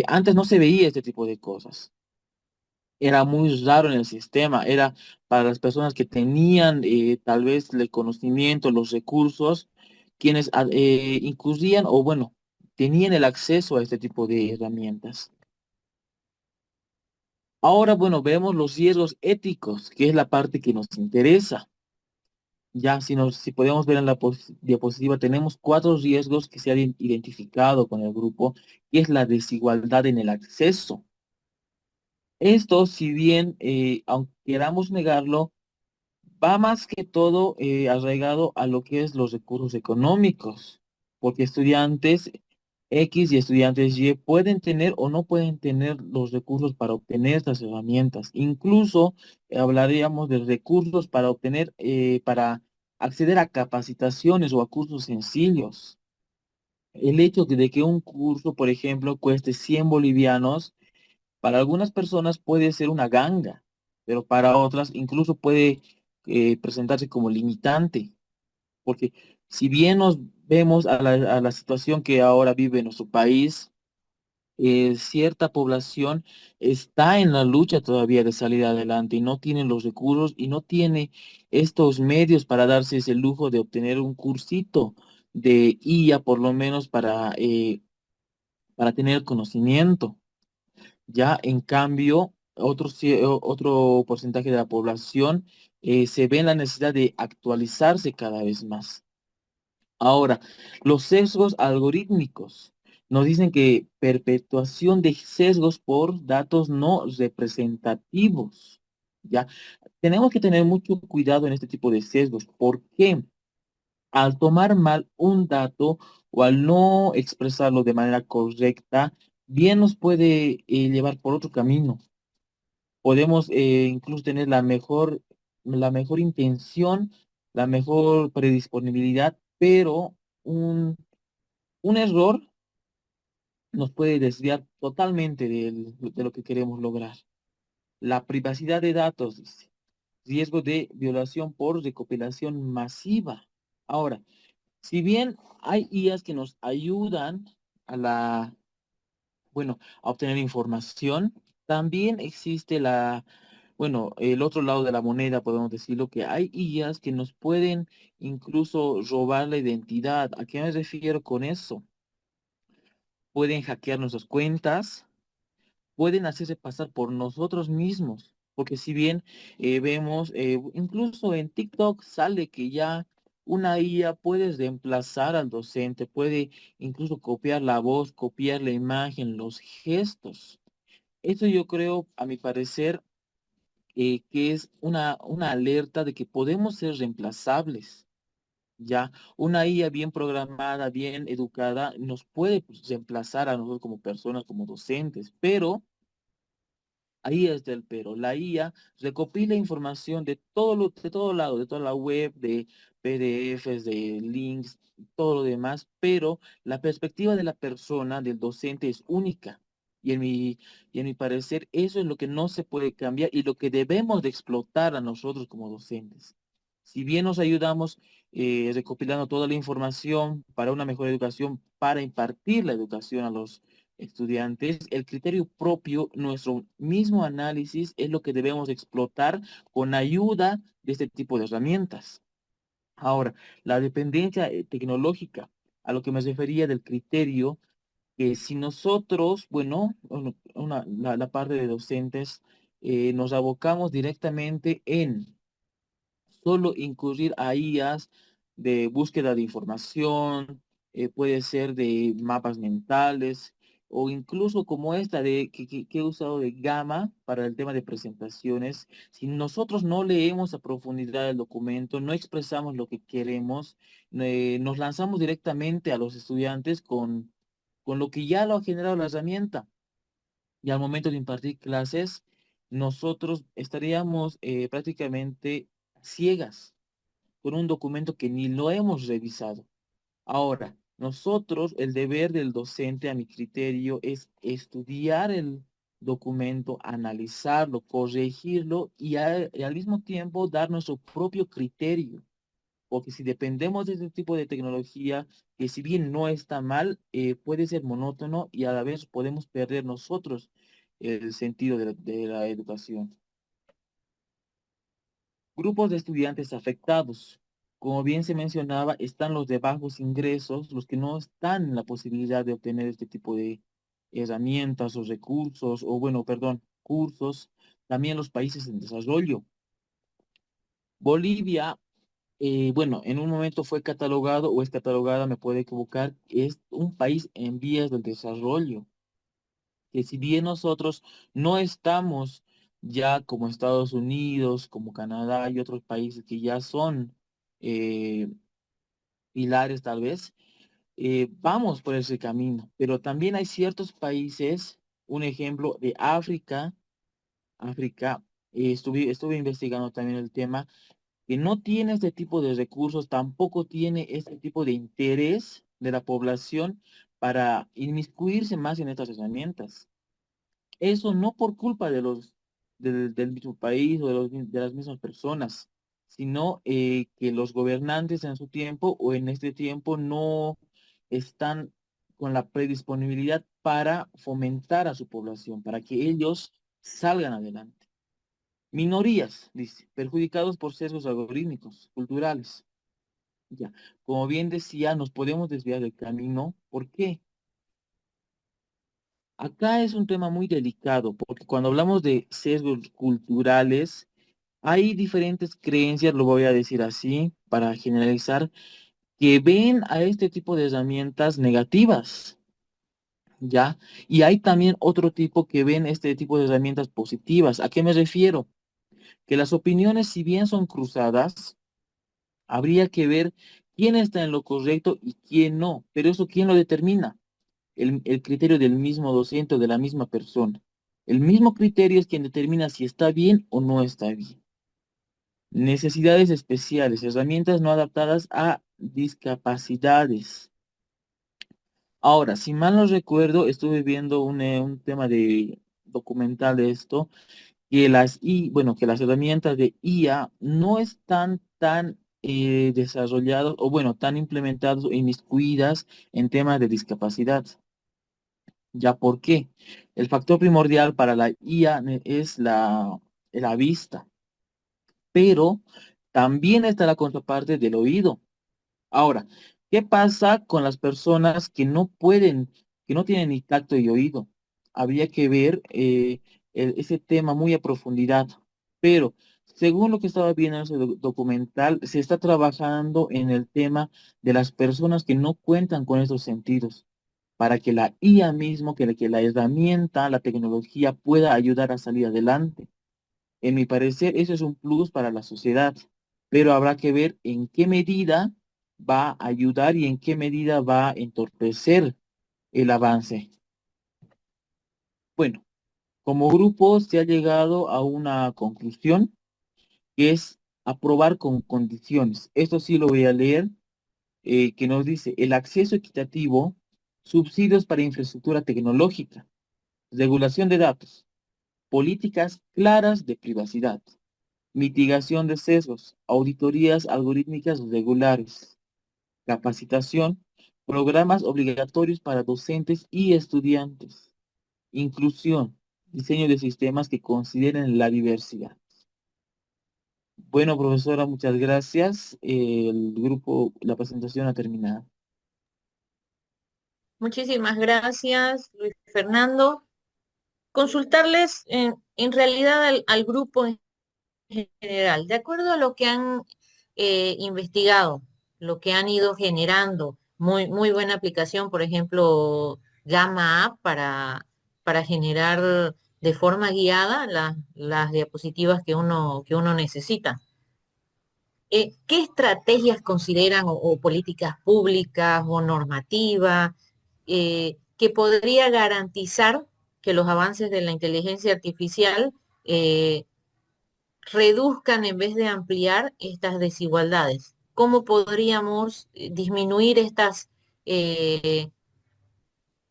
antes no se veía este tipo de cosas. Era muy raro en el sistema, era para las personas que tenían tal vez el conocimiento, los recursos, quienes incurrían o bueno, tenían el acceso a este tipo de herramientas. Ahora, bueno, vemos los riesgos éticos, que es la parte que nos interesa. Ya, si podemos ver en la diapositiva, tenemos 4 riesgos que se han identificado con el grupo, que es la desigualdad en el acceso. Esto, si bien, aunque queramos negarlo, va más que todo arraigado a lo que es los recursos económicos, porque estudiantes X y estudiantes Y pueden tener o no pueden tener los recursos para obtener estas herramientas. Incluso hablaríamos de recursos para obtener, para acceder a capacitaciones o a cursos sencillos. El hecho de que un curso, por ejemplo, cueste 100 bolivianos, para algunas personas puede ser una ganga, pero para otras incluso puede presentarse como limitante, porque si bien nos vemos a la situación que ahora vive nuestro país, cierta población está en la lucha todavía de salir adelante y no tiene los recursos y no tiene estos medios para darse ese lujo de obtener un cursito de IA, por lo menos para tener conocimiento. Ya en cambio, otro porcentaje de la población se ve en la necesidad de actualizarse cada vez más. Ahora, los sesgos algorítmicos nos dicen que perpetuación de sesgos por datos no representativos. Ya, tenemos que tener mucho cuidado en este tipo de sesgos. ¿Por qué? Al tomar mal un dato o al no expresarlo de manera correcta, bien nos puede llevar por otro camino. Podemos incluso tener la mejor intención, la mejor predisponibilidad, pero un error nos puede desviar totalmente de lo que queremos lograr. La privacidad de datos, dice, riesgo de violación por recopilación masiva. Ahora, si bien hay IAs que nos ayudan a a obtener información, también existe el otro lado de la moneda, podemos decirlo, que hay IAs que nos pueden incluso robar la identidad. ¿A qué me refiero con eso? Pueden hackear nuestras cuentas, pueden hacerse pasar por nosotros mismos, porque si bien vemos, incluso en TikTok sale que ya una IA puede reemplazar al docente, puede incluso copiar la voz, copiar la imagen, los gestos. Esto yo creo, a mi parecer, que es una alerta de que podemos ser reemplazables. Ya, una IA bien programada, bien educada, nos puede pues, reemplazar a nosotros como personas, como docentes, pero Ahí está el pero. La IA recopila información de todo lado, de toda la web, de PDFs, de links, todo lo demás, pero la perspectiva de la persona, del docente, es única. Y en mi parecer, eso es lo que no se puede cambiar y lo que debemos de explotar a nosotros como docentes. Si bien nos ayudamos recopilando toda la información para una mejor educación, para impartir la educación a los estudiantes, el criterio propio, nuestro mismo análisis es lo que debemos explotar con ayuda de este tipo de herramientas. Ahora, la dependencia tecnológica, a lo que me refería del criterio, que si nosotros, bueno, la parte de docentes, nos abocamos directamente en solo incurrir a IAs de búsqueda de información, puede ser de mapas mentales, o incluso como esta que he usado de Gamma para el tema de presentaciones. Si nosotros no leemos a profundidad el documento, no expresamos lo que queremos, nos lanzamos directamente a los estudiantes con lo que ya lo ha generado la herramienta. Y al momento de impartir clases, nosotros estaríamos prácticamente ciegas con un documento que ni lo hemos revisado. Ahora, nosotros, el deber del docente, a mi criterio, es estudiar el documento, analizarlo, corregirlo y al mismo tiempo dar nuestro propio criterio. Porque si dependemos de este tipo de tecnología, que si bien no está mal, puede ser monótono y a la vez podemos perder nosotros el sentido de la educación. Grupos de estudiantes afectados. Como bien se mencionaba, están los de bajos ingresos, los que no están en la posibilidad de obtener este tipo de herramientas o recursos, o bueno, perdón, cursos. También los países en desarrollo. Bolivia, bueno, en un momento fue catalogado o es catalogada, me puedo equivocar, es un país en vías de desarrollo. Que si bien nosotros no estamos ya como Estados Unidos, como Canadá y otros países que ya son eh, pilares tal vez, vamos por ese camino. Pero también hay ciertos países, un ejemplo de África, estuve investigando también el tema, que no tiene este tipo de recursos, tampoco tiene este tipo de interés de la población para inmiscuirse más en estas herramientas. Eso no por culpa del mismo país o de las mismas personas, sino que los gobernantes en su tiempo o en este tiempo no están con la predisponibilidad para fomentar a su población, para que ellos salgan adelante. Minorías, dice, perjudicados por sesgos algorítmicos, culturales. Ya, como bien decía, nos podemos desviar del camino. ¿Por qué? Acá es un tema muy delicado, porque cuando hablamos de sesgos culturales, hay diferentes creencias, lo voy a decir así, para generalizar, que ven a este tipo de herramientas negativas, ¿ya? Y hay también otro tipo que ven este tipo de herramientas positivas. ¿A qué me refiero? Que las opiniones, si bien son cruzadas, habría que ver quién está en lo correcto y quién no. Pero eso, ¿quién lo determina? El criterio del mismo docente o de la misma persona. El mismo criterio es quien determina si está bien o no está bien. Necesidades especiales, herramientas no adaptadas a discapacidades. Ahora, si mal no recuerdo, estuve viendo un tema de documental de esto, que las herramientas de IA no están tan desarrolladas o bueno, tan implementadas o inmiscuidas en temas de discapacidad. ¿Ya por qué? El factor primordial para la IA es la vista, pero también está la contraparte del oído. Ahora, ¿qué pasa con las personas que no pueden, que no tienen ni tacto y oído? Habría que ver ese tema muy a profundidad, pero según lo que estaba viendo en ese documental, se está trabajando en el tema de las personas que no cuentan con esos sentidos para que la IA mismo, que la herramienta, la tecnología pueda ayudar a salir adelante. En mi parecer, eso es un plus para la sociedad, pero habrá que ver en qué medida va a ayudar y en qué medida va a entorpecer el avance. Bueno, Como grupo se ha llegado a una conclusión que es aprobar con condiciones. Esto sí lo voy a leer, que nos dice el acceso equitativo, subsidios para infraestructura tecnológica, regulación de datos, políticas claras de privacidad, mitigación de sesgos, auditorías algorítmicas regulares, capacitación, programas obligatorios para docentes y estudiantes, inclusión, diseño de sistemas que consideren la diversidad. Bueno, profesora, muchas gracias. El grupo, la presentación ha terminado. Muchísimas gracias, Luis Fernando. Consultarles en realidad al grupo en general, de acuerdo a lo que han investigado, lo que han ido generando, muy buena aplicación, por ejemplo, Llama App para generar de forma guiada las diapositivas que uno necesita. ¿Qué estrategias consideran o políticas públicas o normativas que podría garantizar que los avances de la inteligencia artificial reduzcan en vez de ampliar estas desigualdades? ¿Cómo podríamos disminuir eh,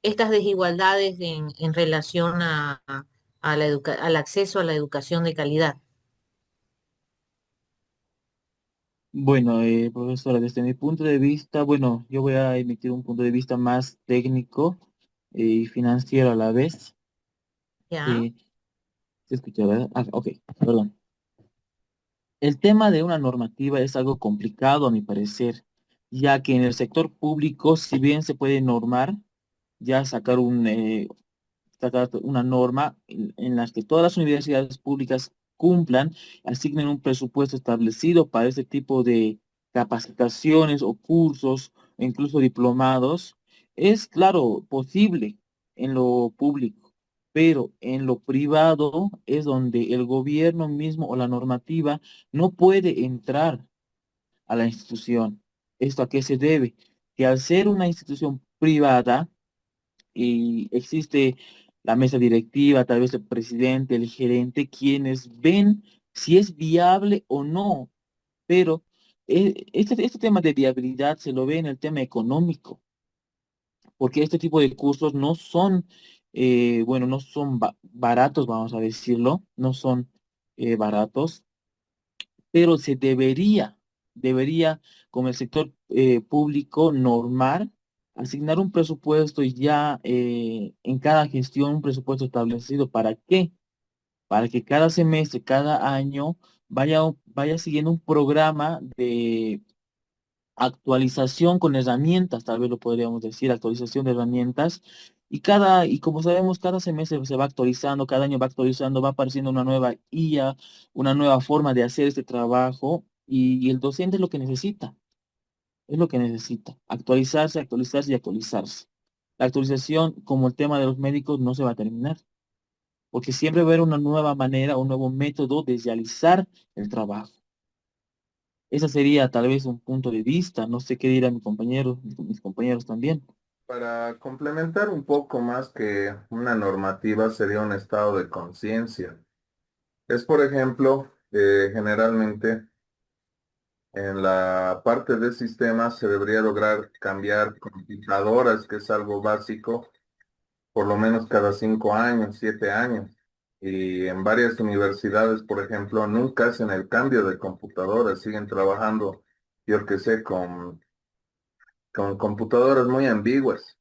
estas desigualdades en relación al acceso a la educación de calidad? Bueno, profesora, desde mi punto de vista, bueno, yo voy a emitir un punto de vista más técnico y financiero a la vez. ¿Ya? Eh, ¿Se escucha, verdad? Ah, ok, perdón. El tema de una normativa es algo complicado, a mi parecer, ya que en el sector público, si bien se puede normar, ya sacar una norma en la que todas las universidades públicas cumplan, asignen un presupuesto establecido para este tipo de capacitaciones o cursos, o incluso diplomados, es claro, posible en lo público, pero en lo privado es donde el gobierno mismo o la normativa no puede entrar a la institución. ¿Esto a qué se debe? Que al ser una institución privada, y existe la mesa directiva, tal vez el presidente, el gerente, quienes ven si es viable o no, pero este tema de viabilidad se lo ve en el tema económico, porque este tipo de cursos no son, bueno, no son baratos, vamos a decirlo, no son baratos, pero se debería, como el sector público, normar, asignar un presupuesto y ya en cada gestión un presupuesto establecido. ¿Para qué? Para que cada semestre, cada año, vaya siguiendo un programa de actualización con herramientas, tal vez lo podríamos decir, actualización de herramientas. Y como sabemos, cada semestre se va actualizando, cada año va actualizando, va apareciendo una nueva IA, una nueva forma de hacer este trabajo, y el docente es lo que necesita, actualizarse, actualizarse y actualizarse. La actualización, como el tema de los médicos, no se va a terminar, porque siempre va a haber una nueva manera, un nuevo método de realizar el trabajo. Ese sería tal vez un punto de vista, no sé qué dirán mis compañeros también. Para complementar un poco más que una normativa sería un estado de conciencia. Es, por ejemplo, generalmente en la parte de sistemas se debería lograr cambiar computadoras, que es algo básico, por lo menos cada 5 años, 7 años. Y en varias universidades, por ejemplo, nunca hacen el cambio de computadoras, siguen trabajando, yo que sé, con computadoras muy ambiguas.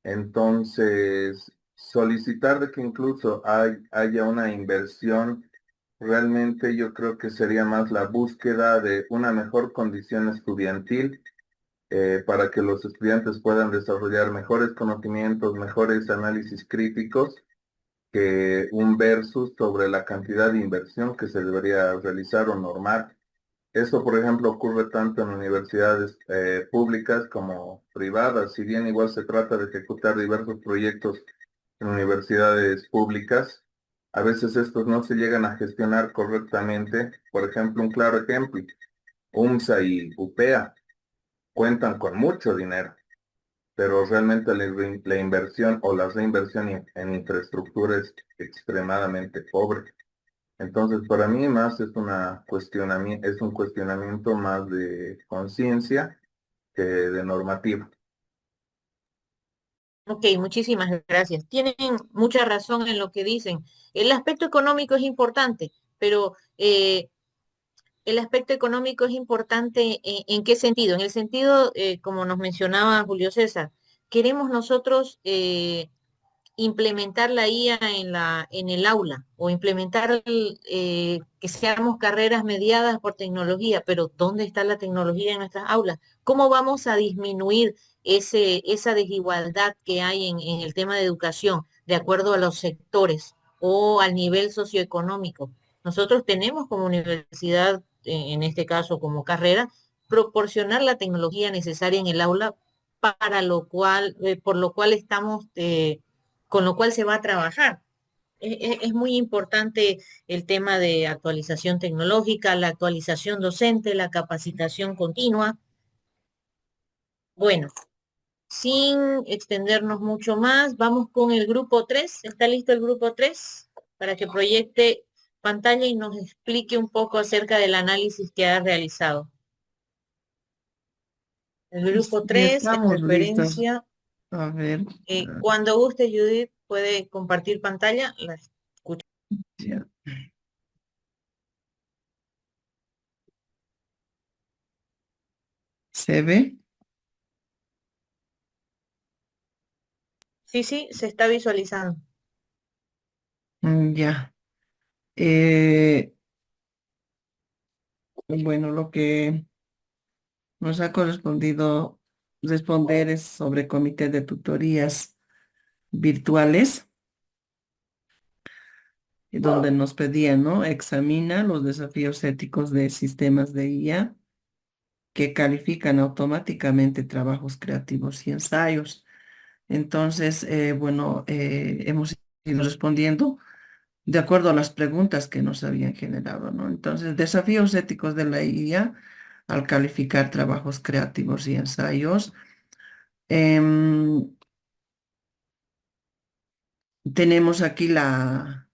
Entonces, solicitar de que incluso haya una inversión, realmente yo creo que sería más la búsqueda de una mejor condición estudiantil para que los estudiantes puedan desarrollar mejores conocimientos, mejores análisis críticos, que un versus sobre la cantidad de inversión que se debería realizar o normar. Esto, por ejemplo, ocurre tanto en universidades públicas como privadas. Si bien igual se trata de ejecutar diversos proyectos en universidades públicas, a veces estos no se llegan a gestionar correctamente. Por ejemplo, un claro ejemplo, UMSA y UPEA cuentan con mucho dinero, pero realmente la inversión o la reinversión en infraestructura es extremadamente pobre. Entonces, para mí más es un cuestionamiento más de conciencia que de normativa. Ok, muchísimas gracias. Tienen mucha razón en lo que dicen. El aspecto económico es importante, pero el aspecto económico es importante ¿en qué sentido? En el sentido, como nos mencionaba Julio César, queremos nosotros implementar la IA en el aula o implementar que seamos carreras mediadas por tecnología, pero ¿dónde está la tecnología en nuestras aulas? ¿Cómo vamos a disminuir esa desigualdad que hay en el tema de educación de acuerdo a los sectores o al nivel socioeconómico? Nosotros tenemos como universidad, en este caso como carrera, proporcionar la tecnología necesaria en el aula para lo cual, por lo cual estamos con lo cual se va a trabajar. Es muy importante el tema de actualización tecnológica, la actualización docente, la capacitación continua. Bueno, sin extendernos mucho más, vamos con el grupo 3. ¿Está listo el grupo 3? Para que proyecte pantalla y nos explique un poco acerca del análisis que ha realizado. El grupo Ya 3 en estamos listos. referencia. A ver, Cuando guste, Judith, puede compartir pantalla. La escucho. ya. ¿Se ve? Sí, sí, se está visualizando. Ya. Eh, bueno, lo que nos ha correspondido responder es sobre comité de tutorías virtuales, donde nos pedían, ¿no? Examina los desafíos éticos de sistemas de IA que califican automáticamente trabajos creativos y ensayos. Entonces, bueno, hemos ido respondiendo de acuerdo a las preguntas que nos habían generado, ¿no? Entonces, desafíos éticos de la IA al calificar trabajos creativos y ensayos. Em, Tenemos aquí la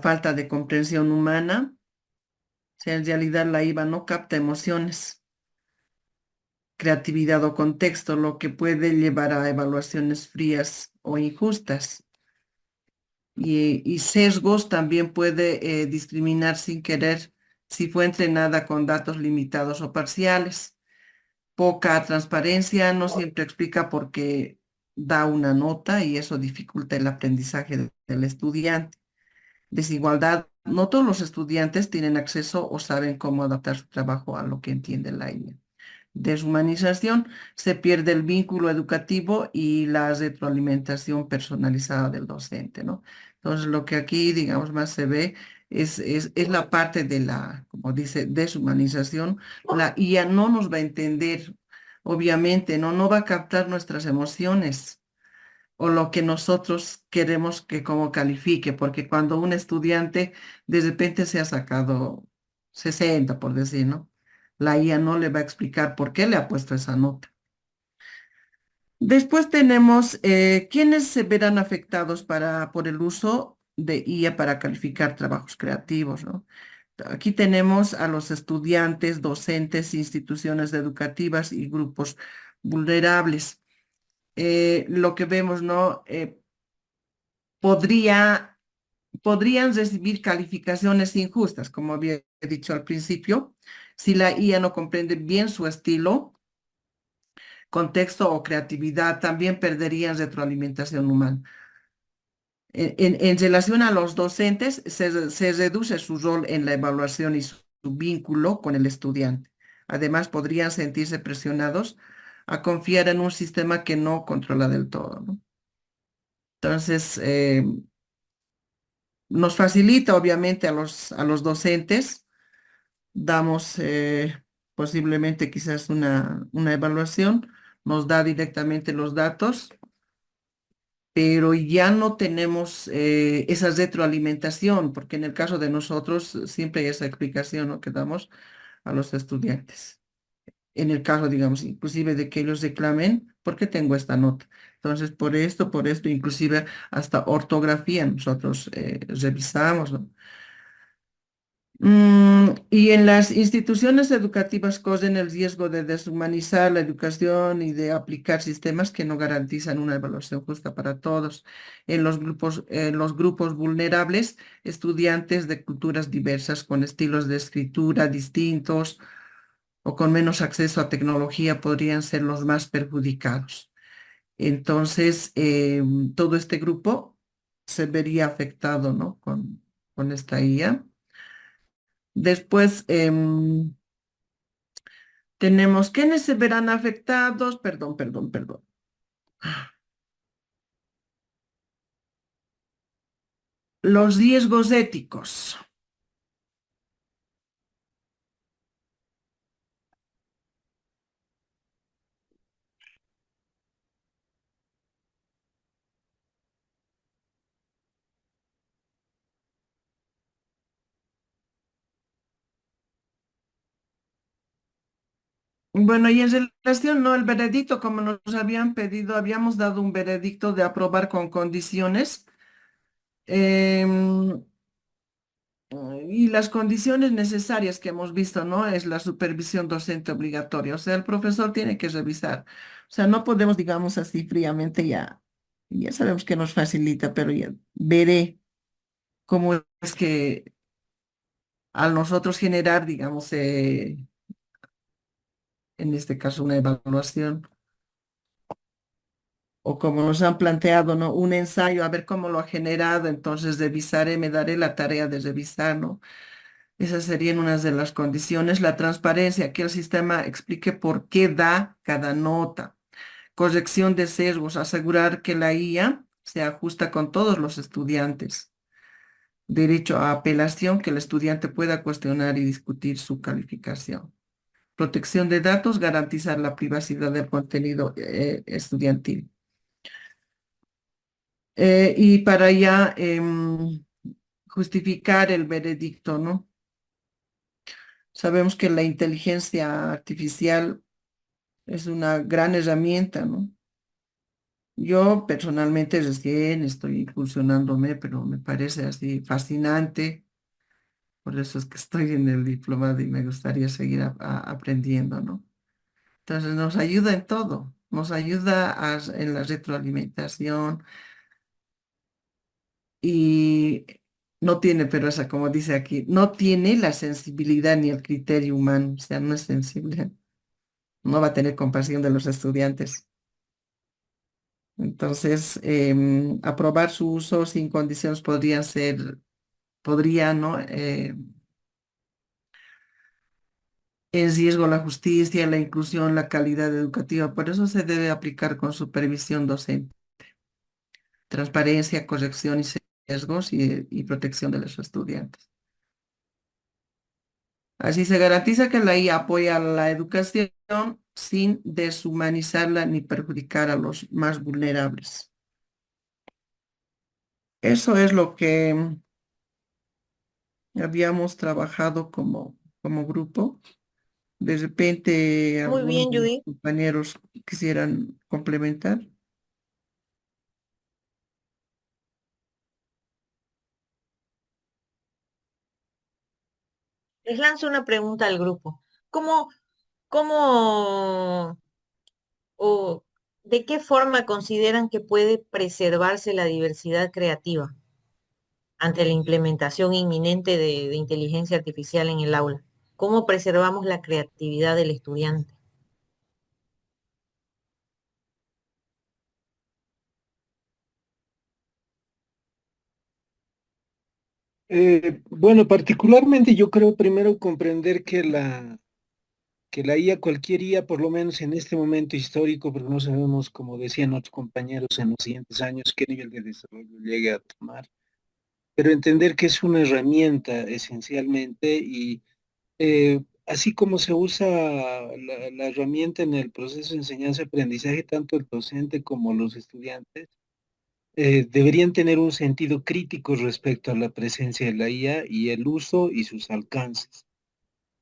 falta de comprensión humana. O sea, en realidad la IA no capta emociones, creatividad o contexto, lo que puede llevar a evaluaciones frías o injustas. Y sesgos también puede discriminar sin querer si fue entrenada con datos limitados o parciales. Poca transparencia no siempre explica por qué da una nota y eso dificulta el aprendizaje del estudiante. Desigualdad. No todos los estudiantes tienen acceso o saben cómo adaptar su trabajo a lo que entiende la IA. Deshumanización, se pierde el vínculo educativo y la retroalimentación personalizada del docente, ¿no? Entonces, lo que aquí, digamos, más se ve es la parte de la, como dice, deshumanización. La IA no nos va a entender, obviamente, ¿no? No va a captar nuestras emociones o lo que nosotros queremos que como califique, porque cuando un estudiante de repente se ha sacado 60, por decir, ¿no? La IA no le va a explicar por qué le ha puesto esa nota. Después tenemos quiénes se verán afectados por el uso de IA para calificar trabajos creativos, ¿no? Aquí tenemos a los estudiantes, docentes, instituciones educativas y grupos vulnerables. Lo que vemos, ¿no? Podría, podrían recibir calificaciones injustas, como había dicho al principio, si la IA no comprende bien su estilo, contexto o creatividad, también perderían retroalimentación humana. En relación a los docentes, se reduce su rol en la evaluación y su vínculo con el estudiante. Además, podrían sentirse presionados a confiar en un sistema que no controla del todo, ¿no? Entonces, nos facilita obviamente a los docentes, damos posiblemente quizás una evaluación, nos da directamente los datos, pero ya no tenemos esa retroalimentación, porque en el caso de nosotros siempre hay esa explicación, ¿no?, que damos a los estudiantes. en el caso, digamos, inclusive de que ellos reclamen, ¿por qué tengo esta nota? Entonces, por esto, inclusive hasta ortografía nosotros revisamos, ¿no? Y en las instituciones educativas corren el riesgo de deshumanizar la educación y de aplicar sistemas que no garantizan una evaluación justa para todos. En los grupos vulnerables, estudiantes de culturas diversas con estilos de escritura distintos o con menos acceso a tecnología podrían ser los más perjudicados. Entonces, todo este grupo se vería afectado, ¿no? Con esta IA. Después, tenemos quienes se verán afectados, perdón. Los riesgos éticos. Bueno, y en relación, ¿no? El veredicto, como nos habían pedido, habíamos dado un veredicto de aprobar con condiciones. em, y las condiciones necesarias que hemos visto, ¿no? Es la supervisión docente obligatoria. O sea, el profesor tiene que revisar. O sea, no podemos, digamos así fríamente ya sabemos que nos facilita, pero ya veré cómo es que al nosotros generar, digamos, en este caso una evaluación, o como nos han planteado, ¿no? Un ensayo, a ver cómo lo ha generado, entonces revisaré, me daré la tarea de revisar, ¿no? Esas serían unas de las condiciones. La transparencia, que el sistema explique por qué da cada nota. Corrección de sesgos, asegurar que la IA se ajusta con todos los estudiantes. Derecho a apelación, que el estudiante pueda cuestionar y discutir su calificación. Protección de datos, garantizar la privacidad del contenido estudiantil. Y para ya justificar el veredicto, ¿no? Sabemos que la inteligencia artificial es una gran herramienta, ¿no? Yo personalmente recién estoy incursionándome, pero me parece así fascinante. Por eso es que estoy en el diplomado y me gustaría seguir aprendiendo, ¿no? Entonces nos ayuda en todo, nos ayuda en la retroalimentación y no tiene, pero esa, como dice aquí, no tiene la sensibilidad ni el criterio humano, o sea, no es sensible, no va a tener compasión de los estudiantes. Entonces, aprobar su uso sin condiciones podría, ¿no? En riesgo la justicia, la inclusión, la calidad educativa. Por eso se debe aplicar con supervisión docente, transparencia, corrección y sesgos y protección de los estudiantes. Así se garantiza que la IA apoya la educación sin deshumanizarla ni perjudicar a los más vulnerables. Eso es lo que habíamos trabajado como grupo. De repente, Muy algunos bien, Judith. compañeros quisieran complementar. Les lanzo una pregunta al grupo. ¿Cómo o de qué forma consideran que puede preservarse la diversidad creativa ante la implementación inminente de inteligencia artificial en el aula? ¿Cómo preservamos la creatividad del estudiante? Bueno, particularmente yo creo primero comprender que la IA, cualquier IA, por lo menos en este momento histórico, porque no sabemos, como decían otros compañeros, en los siguientes años qué nivel de desarrollo llegue a tomar, pero entender que es una herramienta esencialmente y así como se usa la herramienta en el proceso de enseñanza-aprendizaje, tanto el docente como los estudiantes, deberían tener un sentido crítico respecto a la presencia de la IA y el uso y sus alcances.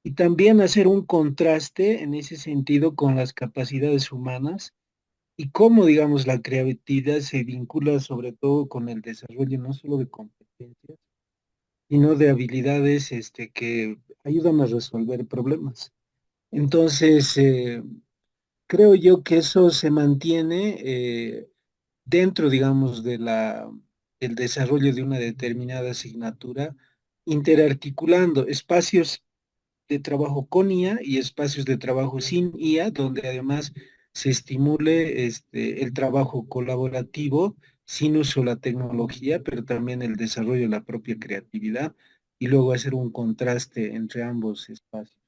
y también hacer un contraste en ese sentido con las capacidades humanas y cómo, digamos, la creatividad se vincula sobre todo con el desarrollo no solo de competencias, sino de habilidades que ayudan a resolver problemas. Entonces, creo yo que eso se mantiene dentro, digamos, del desarrollo de una determinada asignatura, interarticulando espacios de trabajo con IA y espacios de trabajo sin IA, donde además se estimule el trabajo colaborativo sin uso de la tecnología, pero también el desarrollo de la propia creatividad y luego hacer un contraste entre ambos espacios.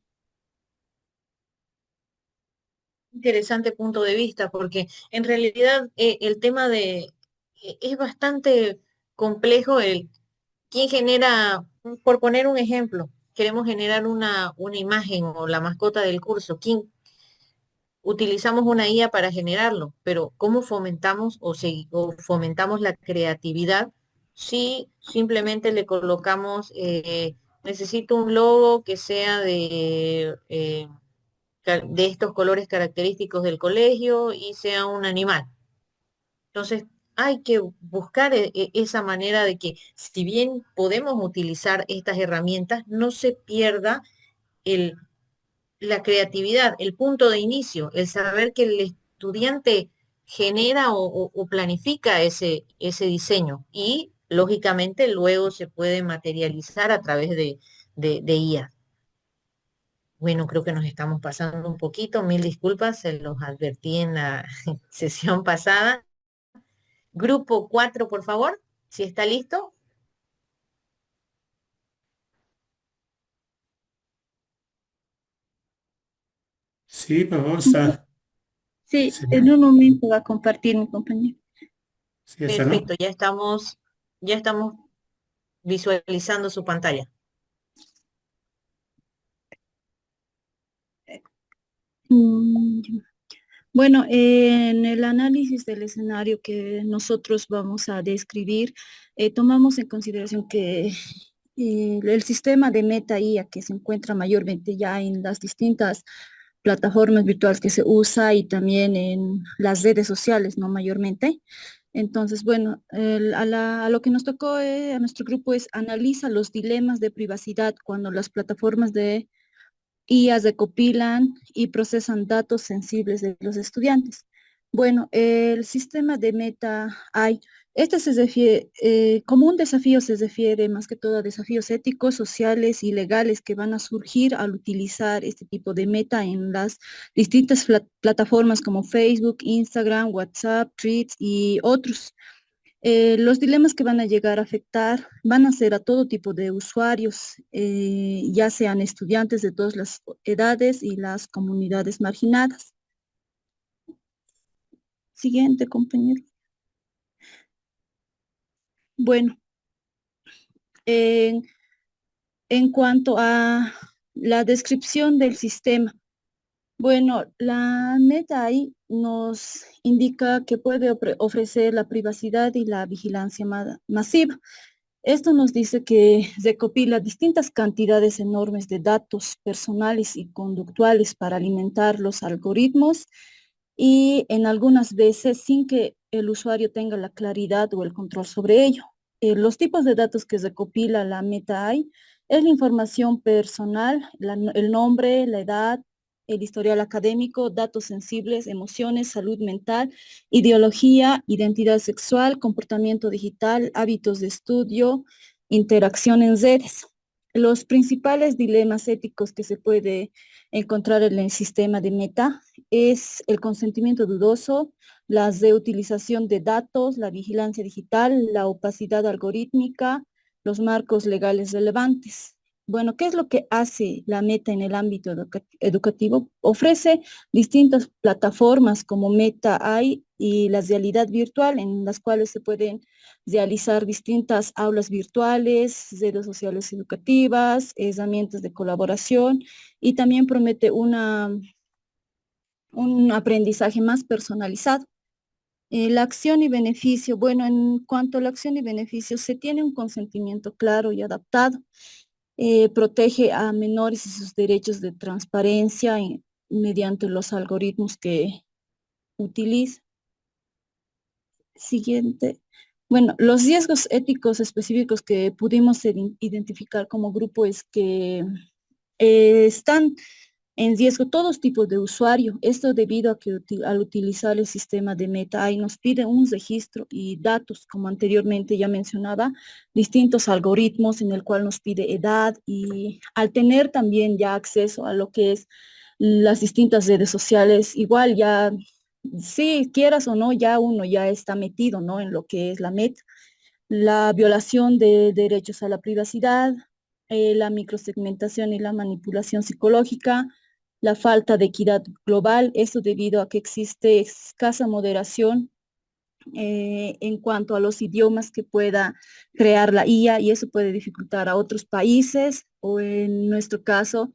Interesante punto de vista, porque en realidad el tema es bastante complejo el quién genera, por poner un ejemplo, queremos generar una imagen o la mascota del curso, quién utilizamos una IA para generarlo, pero ¿cómo fomentamos o fomentamos la creatividad si simplemente le colocamos, necesito un logo que sea de estos colores característicos del colegio y sea un animal? Entonces, hay que buscar esa manera de que, si bien podemos utilizar estas herramientas, no se pierda el, la creatividad, el punto de inicio, el saber que el estudiante genera o planifica ese diseño y, lógicamente, luego se puede materializar a través de IA. Bueno, creo que nos estamos pasando un poquito, mil disculpas, se los advertí en la sesión pasada. Grupo 4, por favor, si está listo. Sí, vamos a... Sí, Sí, en un momento va a compartir mi compañero. sí, esa Perfecto, no. ya estamos visualizando su pantalla. Mm, Bueno, en el análisis del escenario que nosotros vamos a describir, tomamos en consideración que el sistema de Meta IA que se encuentra mayormente ya en las distintas plataformas virtuales que se usa y también en las redes sociales, ¿no? Mayormente. Entonces, bueno, a lo que nos tocó a nuestro grupo es analiza los dilemas de privacidad cuando las plataformas de IAs recopilan y procesan datos sensibles de los estudiantes. Bueno, el sistema de Meta AI, este se refiere, como un desafío se refiere más que todo a desafíos éticos, sociales y legales que van a surgir al utilizar este tipo de Meta en las distintas plataformas como Facebook, Instagram, WhatsApp, Threads y otros. Los dilemas que van a llegar a afectar van a ser a todo tipo de usuarios, ya sean estudiantes de todas las edades y las comunidades marginadas. Siguiente, compañero. Bueno, en, en cuanto a la descripción del sistema, bueno, la meta ahí nos indica que puede ofrecer la privacidad y la vigilancia masiva. Esto nos dice que recopila distintas cantidades enormes de datos personales y conductuales para alimentar los algoritmos y en algunas veces sin que el usuario tenga la claridad o el control sobre ello. Los tipos de datos que recopila la Meta AI es la información personal, el nombre, la edad, el historial académico, datos sensibles, emociones, salud mental, ideología, identidad sexual, comportamiento digital, hábitos de estudio, interacción en redes. Los principales dilemas éticos que se puede encontrar en el sistema de Meta es el consentimiento dudoso, la reutilización de datos, la vigilancia digital, la opacidad algorítmica, los marcos legales relevantes. Bueno, ¿qué es lo que hace la Meta en el ámbito educativo? Ofrece distintas plataformas como Meta AI y la realidad virtual, en las cuales se pueden realizar distintas aulas virtuales, redes sociales educativas, herramientas de colaboración y también promete un aprendizaje más personalizado. La acción y beneficio, bueno, en cuanto a la acción y beneficio, se tiene un consentimiento claro y adaptado. protege a menores y sus derechos de transparencia mediante los algoritmos que utiliza. Siguiente. Bueno, los riesgos éticos específicos que pudimos identificar como grupo es que están en riesgo todos tipos de usuario. Esto debido a que al utilizar el sistema de Meta nos pide un registro y datos, como anteriormente ya mencionaba, distintos algoritmos en el cual nos pide edad, y al tener también ya acceso a lo que es las distintas redes sociales, igual ya, si quieras o no, ya uno ya está metido, ¿no?, en lo que es la Meta. La violación de derechos a la privacidad, la microsegmentación y la manipulación psicológica, la falta de equidad global, esto debido a que existe escasa moderación en cuanto a los idiomas que pueda crear la IA, y eso puede dificultar a otros países o en nuestro caso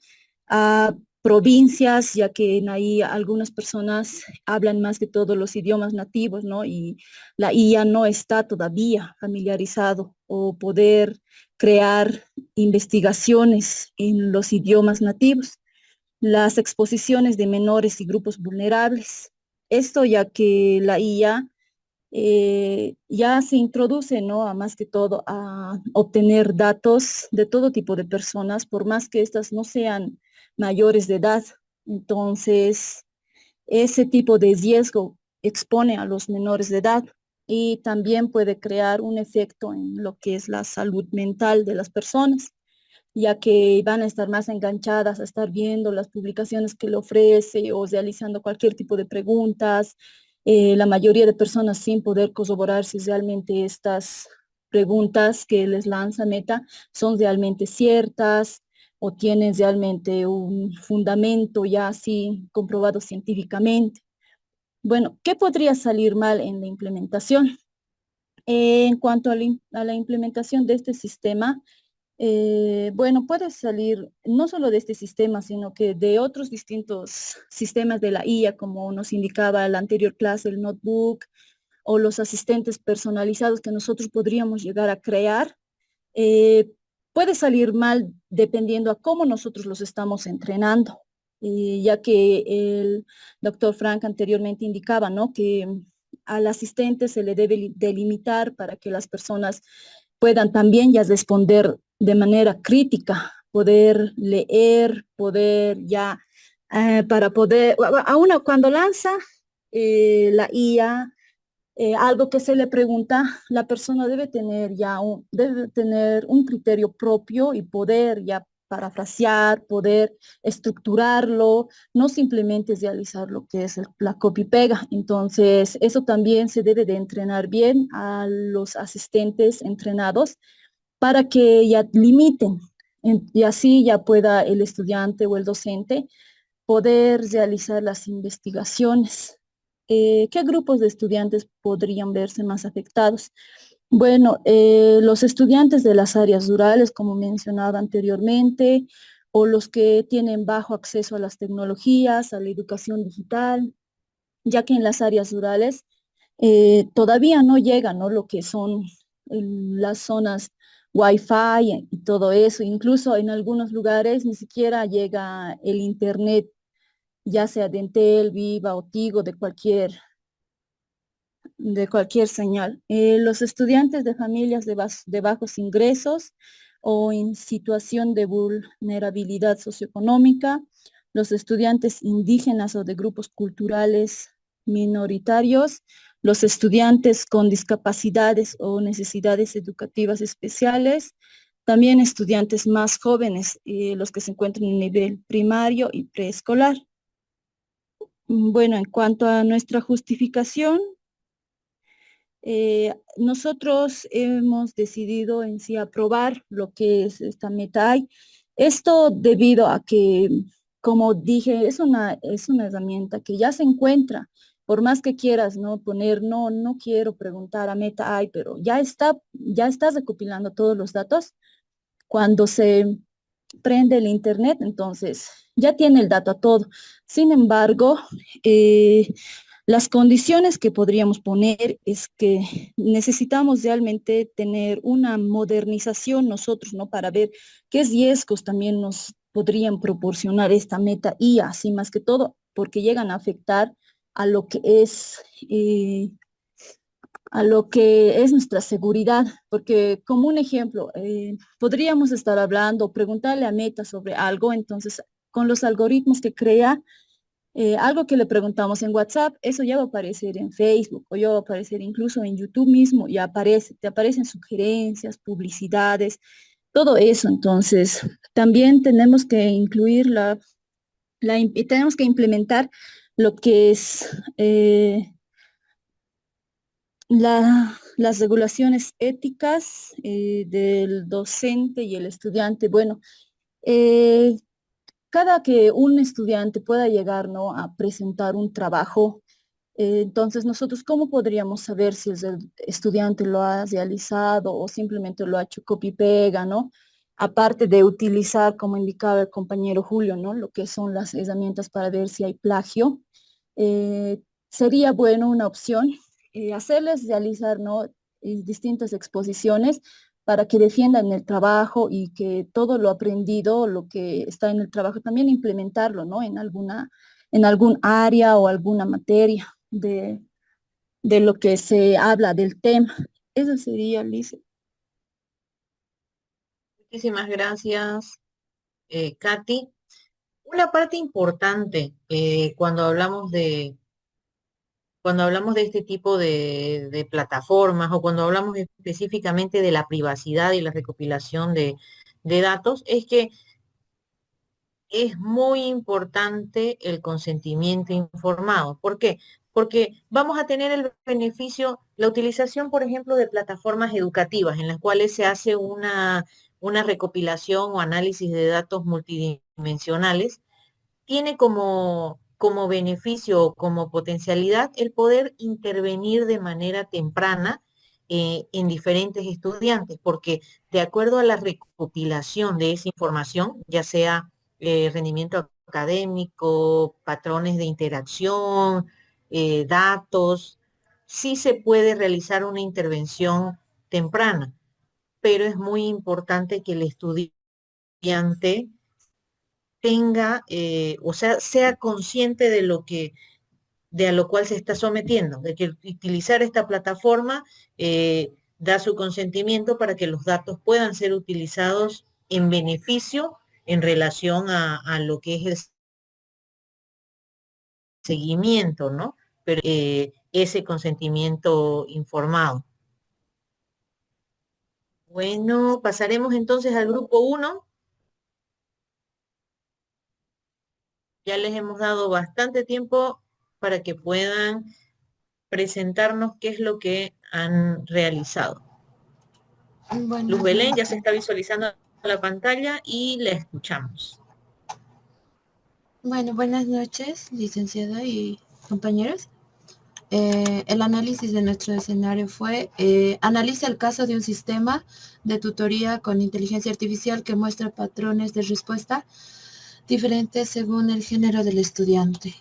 a provincias, ya que en ahí algunas personas hablan más que todo los idiomas nativos, ¿no? Y la IA no está todavía familiarizado o poder crear investigaciones en los idiomas nativos. Las exposiciones de menores y grupos vulnerables. Esto ya que la IA ya se introduce, ¿no?, a más que todo a obtener datos de todo tipo de personas, por más que estas no sean mayores de edad. Entonces, ese tipo de riesgo expone a los menores de edad y también puede crear un efecto en lo que es la salud mental de las personas, ya que van a estar más enganchadas a estar viendo las publicaciones que le ofrece o realizando cualquier tipo de preguntas. La mayoría de personas sin poder corroborar si realmente estas preguntas que les lanza Meta son realmente ciertas o tienen realmente un fundamento ya así comprobado científicamente. Bueno, ¿qué podría salir mal en la implementación? En cuanto a la implementación de este sistema, bueno, puede salir no solo de este sistema, sino que de otros distintos sistemas de la IA, como nos indicaba la anterior clase, el notebook o los asistentes personalizados que nosotros podríamos llegar a crear. eh, Puede salir mal dependiendo a cómo nosotros los estamos entrenando, ya que el doctor Frank anteriormente indicaba, ¿no?, que al asistente se le debe delimitar para que las personas puedan también ya responder de manera crítica, poder leer, poder ya, para poder, a uno cuando lanza la IA, algo que se le pregunta, la persona debe tener ya debe tener un criterio propio y poder ya parafrasear, poder estructurarlo, no simplemente realizar lo que es la copy-pega. Entonces, eso también se debe de entrenar bien a los asistentes entrenados para que ya limiten y así ya pueda el estudiante o el docente poder realizar las investigaciones. ¿Qué grupos de estudiantes podrían verse más afectados? Bueno, los estudiantes de las áreas rurales, como mencionaba anteriormente, o los que tienen bajo acceso a las tecnologías, a la educación digital, ya que en las áreas rurales todavía no llegan, ¿no?, lo que son las zonas Wi-Fi y todo eso. Incluso en algunos lugares ni siquiera llega el internet, ya sea de Entel, Viva o Tigo, de cualquier señal. Los estudiantes de familias de bajos ingresos o en situación de vulnerabilidad socioeconómica, los estudiantes indígenas o de grupos culturales minoritarios, los estudiantes con discapacidades o necesidades educativas especiales, también estudiantes más jóvenes, los que se encuentran en nivel primario y preescolar. Bueno, en cuanto a nuestra justificación, nosotros hemos decidido en sí aprobar lo que es esta METAI. Esto debido a que, como dije, es una herramienta que ya se encuentra. Por más que quieras, ¿no?, poner, no quiero preguntar a METAI, pero ya estás recopilando todos los datos. Cuando se prende el internet, entonces ya tiene el dato todo. Sin embargo, Las condiciones que podríamos poner es que necesitamos realmente tener una modernización nosotros, ¿no? Para ver qué riesgos también nos podrían proporcionar esta meta y así más que todo, porque llegan a afectar a lo que es nuestra seguridad, porque como un ejemplo, podríamos estar hablando, preguntarle a Meta sobre algo, entonces con los algoritmos que crea, algo que le preguntamos en WhatsApp, eso ya va a aparecer en Facebook o ya va a aparecer incluso en YouTube mismo, ya aparece, te aparecen sugerencias, publicidades, todo eso. Entonces, también tenemos que incluir tenemos que implementar lo que es las regulaciones éticas del docente y el estudiante. Bueno, eh, cada que un estudiante pueda llegar, ¿no?, a presentar un trabajo, entonces nosotros, ¿cómo podríamos saber si el estudiante lo ha realizado o simplemente lo ha hecho copy-pega, ¿no? Aparte de utilizar, como indicaba el compañero Julio, ¿no?, lo que son las herramientas para ver si hay plagio, eh, sería bueno una opción hacerles realizar, ¿no?, distintas exposiciones para que defiendan el trabajo y que todo lo aprendido, lo que está en el trabajo, también implementarlo, ¿no?, en algún área o alguna materia de lo que se habla del tema. Eso sería, Liz. Muchísimas gracias, Katy. Una parte importante cuando hablamos de este tipo de plataformas o cuando hablamos específicamente de la privacidad y la recopilación de datos es que es muy importante el consentimiento informado. ¿Por qué? Porque vamos a tener el beneficio, la utilización, por ejemplo, de plataformas educativas en las cuales se hace una recopilación o análisis de datos multidimensionales, tiene como beneficio o como potencialidad el poder intervenir de manera temprana en diferentes estudiantes, porque de acuerdo a la recopilación de esa información, ya sea rendimiento académico, patrones de interacción, datos, sí se puede realizar una intervención temprana, pero es muy importante que el estudiante tenga, o sea, sea consciente de a lo cual se está sometiendo, de que utilizar esta plataforma da su consentimiento para que los datos puedan ser utilizados en beneficio en relación a lo que es el seguimiento, ¿no? Pero ese consentimiento informado. Bueno, pasaremos entonces al grupo 1. Ya les hemos dado bastante tiempo para que puedan presentarnos qué es lo que han realizado. Luz Belén ya se está visualizando la pantalla y la escuchamos. Bueno, buenas noches, licenciada y compañeros. El análisis de nuestro escenario fue, analiza el caso de un sistema de tutoría con inteligencia artificial que muestra patrones de respuesta diferentes según el género del estudiante.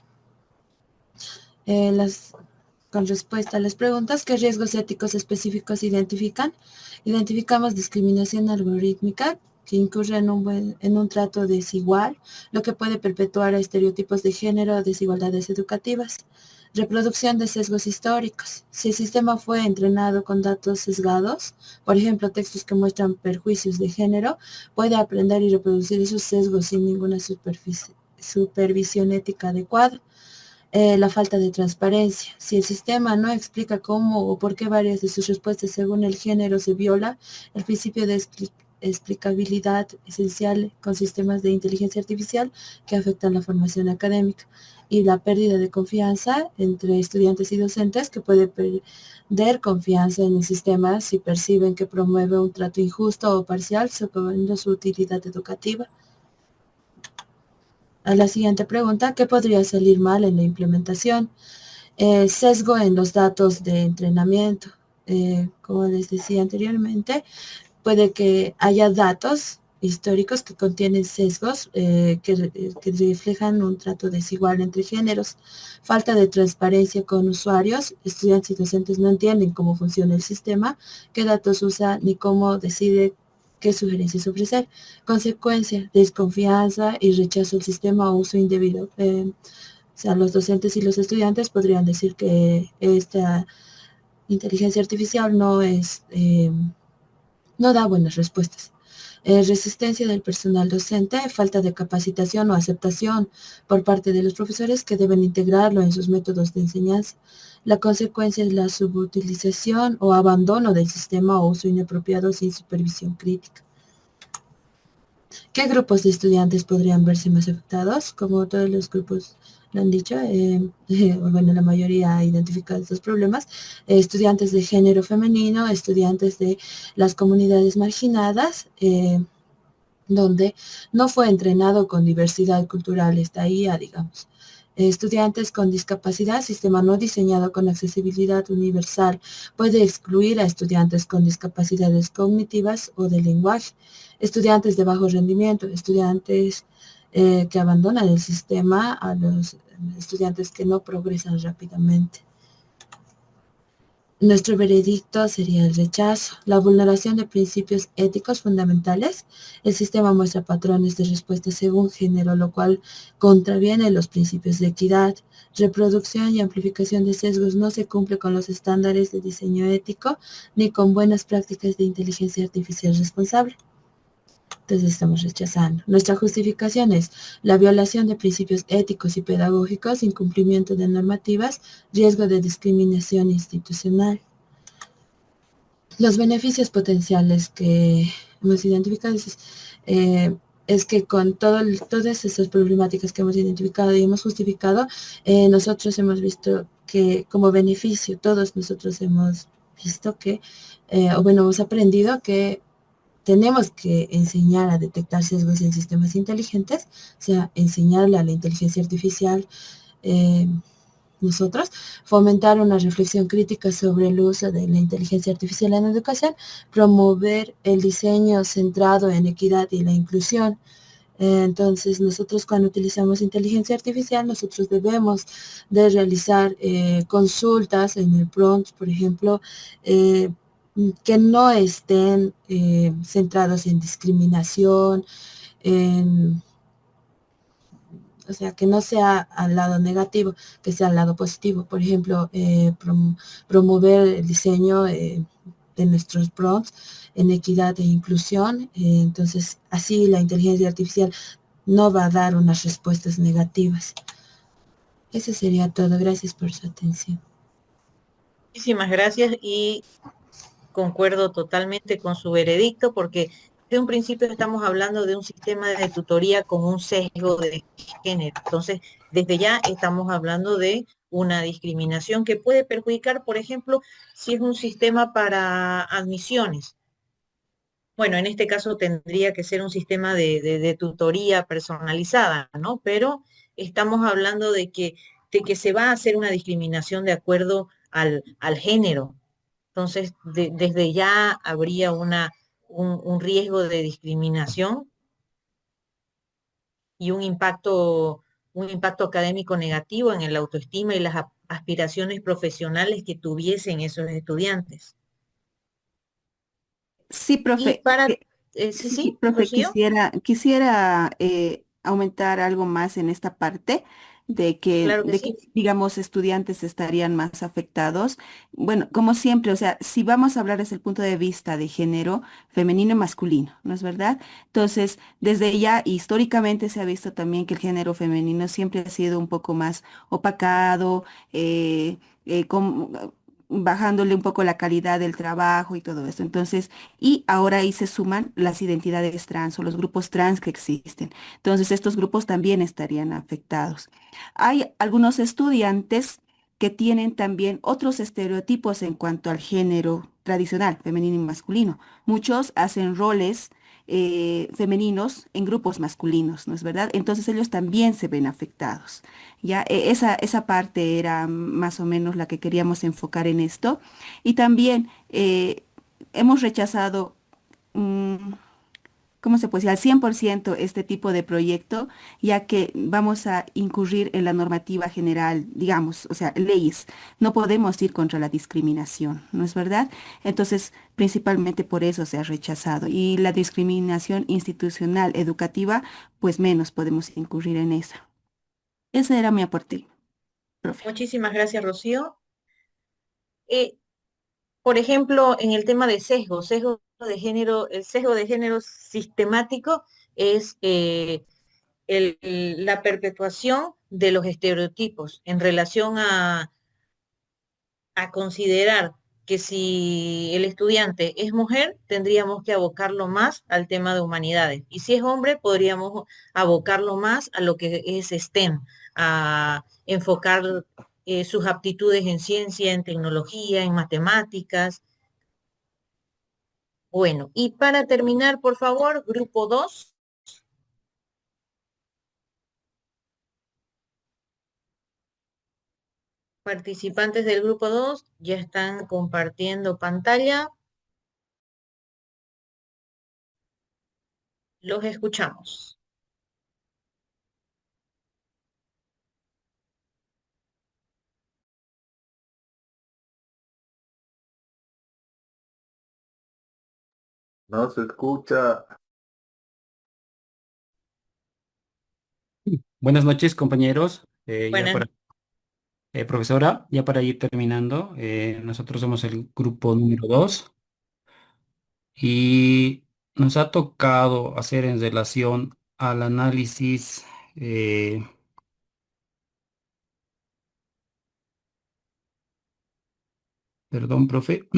Con respuesta a las preguntas, ¿qué riesgos éticos específicos identifican? Identificamos discriminación algorítmica que incurre en un trato desigual, lo que puede perpetuar estereotipos de género o desigualdades educativas. Reproducción de sesgos históricos. Si el sistema fue entrenado con datos sesgados, por ejemplo, textos que muestran perjuicios de género, puede aprender y reproducir esos sesgos sin ninguna supervisión ética adecuada. La falta de transparencia. Si el sistema no explica cómo o por qué varias de sus respuestas según el género se viola, el principio de explicabilidad esencial con sistemas de inteligencia artificial que afectan la formación académica, y la pérdida de confianza entre estudiantes y docentes, que puede perder confianza en el sistema si perciben que promueve un trato injusto o parcial suponiendo su utilidad educativa. A la siguiente pregunta, ¿qué podría salir mal en la implementación? Sesgo en los datos de entrenamiento. Como les decía anteriormente, puede que haya datos históricos que contienen sesgos que reflejan un trato desigual entre géneros, falta de transparencia con usuarios, estudiantes y docentes no entienden cómo funciona el sistema, qué datos usa ni cómo decide qué sugerencias ofrecer. Consecuencia, desconfianza y rechazo al sistema o uso indebido. O sea, los docentes y los estudiantes podrían decir que esta inteligencia artificial no da buenas respuestas. Resistencia del personal docente, falta de capacitación o aceptación por parte de los profesores que deben integrarlo en sus métodos de enseñanza. La consecuencia es la subutilización o abandono del sistema o uso inapropiado sin supervisión crítica. ¿Qué grupos de estudiantes podrían verse más afectados? Como todos los grupos lo han dicho, bueno, la mayoría ha identificado estos problemas, estudiantes de género femenino, estudiantes de las comunidades marginadas, donde no fue entrenado con diversidad cultural, esta IA, digamos. Estudiantes con discapacidad, sistema no diseñado con accesibilidad universal, puede excluir a estudiantes con discapacidades cognitivas o de lenguaje. Estudiantes de bajo rendimiento, estudiantes que abandonan el sistema, a los estudiantes que no progresan rápidamente. Nuestro veredicto sería el rechazo, la vulneración de principios éticos fundamentales. El sistema muestra patrones de respuesta según género, lo cual contraviene los principios de equidad. Reproducción y amplificación de sesgos no se cumple con los estándares de diseño ético ni con buenas prácticas de inteligencia artificial responsable. Entonces estamos rechazando. Nuestra justificación es la violación de principios éticos y pedagógicos, incumplimiento de normativas, riesgo de discriminación institucional. Los beneficios potenciales que hemos identificado es que con todas esas problemáticas que hemos identificado y hemos justificado, nosotros hemos visto que como beneficio, todos nosotros hemos visto que, hemos aprendido que tenemos que enseñar a detectar sesgos en sistemas inteligentes, o sea, enseñarle a la inteligencia artificial nosotros, fomentar una reflexión crítica sobre el uso de la inteligencia artificial en educación, promover el diseño centrado en equidad y la inclusión. Entonces, nosotros cuando utilizamos inteligencia artificial, nosotros debemos de realizar consultas en el prompt, por ejemplo, que no estén centrados en discriminación, o sea, que no sea al lado negativo, que sea al lado positivo. Por ejemplo, promover el diseño de nuestros prompts en equidad e inclusión. Entonces, así la inteligencia artificial no va a dar unas respuestas negativas. Eso sería todo. Gracias por su atención. Muchísimas gracias y concuerdo totalmente con su veredicto porque de un principio estamos hablando de un sistema de tutoría con un sesgo de género. Entonces, desde ya estamos hablando de una discriminación que puede perjudicar, por ejemplo, si es un sistema para admisiones. Bueno, en este caso tendría que ser un sistema de tutoría personalizada, ¿no? Pero estamos hablando de que se va a hacer una discriminación de acuerdo al género. Entonces, desde ya habría un riesgo de discriminación y un impacto académico negativo en el autoestima y las aspiraciones profesionales que tuviesen esos estudiantes. Sí, Y profe, para, sí, sí, profe, Rocío. quisiera aumentar algo más en esta parte Claro que de que, sí. digamos, estudiantes estarían más afectados. Bueno, como siempre, o sea, si vamos a hablar desde el punto de vista de género femenino y masculino, ¿no es verdad? Entonces, desde ya históricamente se ha visto también que el género femenino siempre ha sido un poco más opacado, eh, eh, com- bajándole un poco la calidad del trabajo y todo eso. Entonces, y ahora ahí se suman las identidades trans o los grupos trans que existen. Entonces, estos grupos también estarían afectados. Hay algunos estudiantes que tienen también otros estereotipos en cuanto al género tradicional, femenino y masculino. Muchos hacen roles femeninos en grupos masculinos, ¿no es verdad? Entonces ellos también se ven afectados. Ya, esa parte era más o menos la que queríamos enfocar en esto. Y también hemos rechazado mm, ¿cómo se puede decir? Al 100% este tipo de proyecto, ya que vamos a incurrir en la normativa general, digamos, o sea, leyes. No podemos ir contra la discriminación, ¿no es verdad? Entonces, principalmente por eso se ha rechazado. Y la discriminación institucional, educativa, pues menos podemos incurrir en esa. Ese era mi aporte, profe. Muchísimas gracias, Rocío. Eh, por ejemplo, en el tema de sesgo de género, el sesgo de género sistemático es la perpetuación de los estereotipos en relación a considerar que si el estudiante es mujer, tendríamos que abocarlo más al tema de humanidades. Y si es hombre, podríamos abocarlo más a lo que es STEM, a enfocar sus aptitudes en ciencia, en tecnología, en matemáticas. Bueno, y para terminar, por favor, grupo 2. Participantes del grupo 2 ya están compartiendo pantalla. Los escuchamos. No se escucha. Buenas noches, compañeros. Buenas. Profesora, ya para ir terminando, nosotros somos el grupo número 2 y nos ha tocado hacer en relación al análisis, eh, perdón, profe,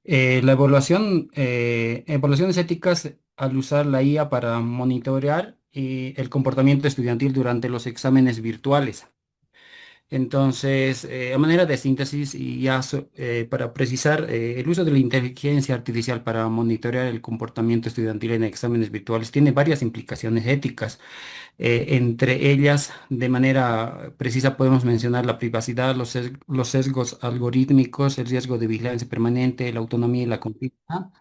la evaluación, evaluaciones éticas al usar la IA para monitorear el comportamiento estudiantil durante los exámenes virtuales. Entonces, a manera de síntesis y ya para precisar, el uso de la inteligencia artificial para monitorear el comportamiento estudiantil en exámenes virtuales tiene varias implicaciones éticas. Entre ellas, de manera precisa, podemos mencionar la privacidad, los sesgos algorítmicos, el riesgo de vigilancia permanente, la autonomía y la confianza,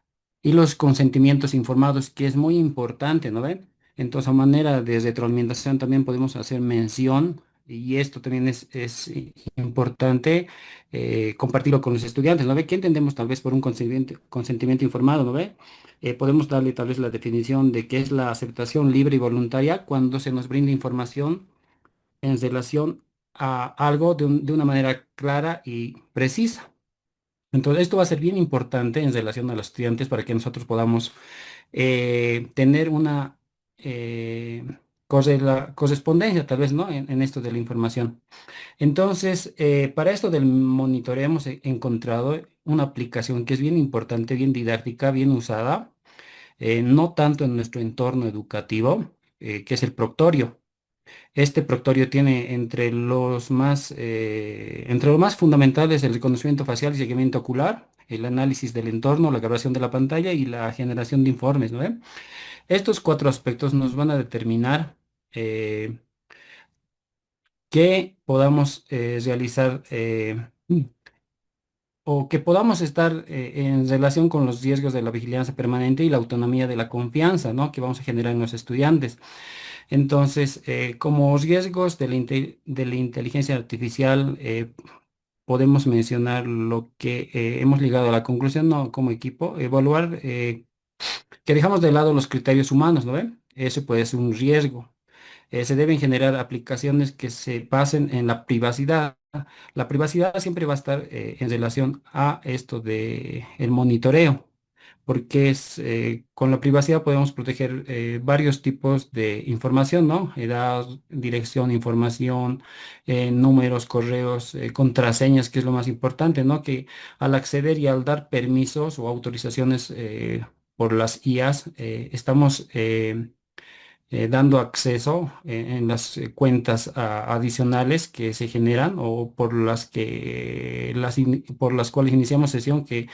y los consentimientos informados, que es muy importante, ¿no ven? Entonces, a manera de retroalimentación también podemos hacer mención, y esto también es importante compartirlo con los estudiantes, ¿no ve? ¿Qué entendemos tal vez por un consentimiento informado, ¿no ve? Podemos darle tal vez la definición de qué es la aceptación libre y voluntaria cuando se nos brinda información en relación a algo de una manera clara y precisa. Entonces, esto va a ser bien importante en relación a los estudiantes para que nosotros podamos tener una correspondencia, tal vez, ¿no? En esto de la información. Entonces, para esto del monitoreo hemos encontrado una aplicación que es bien importante, bien didáctica, bien usada, no tanto en nuestro entorno educativo, que es el proctorio. Este proctorio tiene entre los más fundamentales el reconocimiento facial y seguimiento ocular, el análisis del entorno, la grabación de la pantalla y la generación de informes, ¿no? Estos cuatro aspectos nos van a determinar que podamos realizar o que podamos estar en relación con los riesgos de la vigilancia permanente y la autonomía de la confianza, ¿no? Que vamos a generar en los estudiantes. Entonces, como riesgos de la inteligencia artificial, podemos mencionar lo que hemos llegado a la conclusión, ¿no? Como equipo, evaluar que dejamos de lado los criterios humanos, ¿no ven? Eso puede ser un riesgo. Se deben generar aplicaciones que se basen en la privacidad. La privacidad siempre va a estar en relación a esto de el monitoreo, porque con la privacidad podemos proteger varios tipos de información, ¿no? Edad, dirección, información, números, correos, contraseñas, que es lo más importante, ¿no? Que al acceder y al dar permisos o autorizaciones por las IAs, estamos dando acceso en las cuentas adicionales que se generan o por por las cuales iniciamos sesión que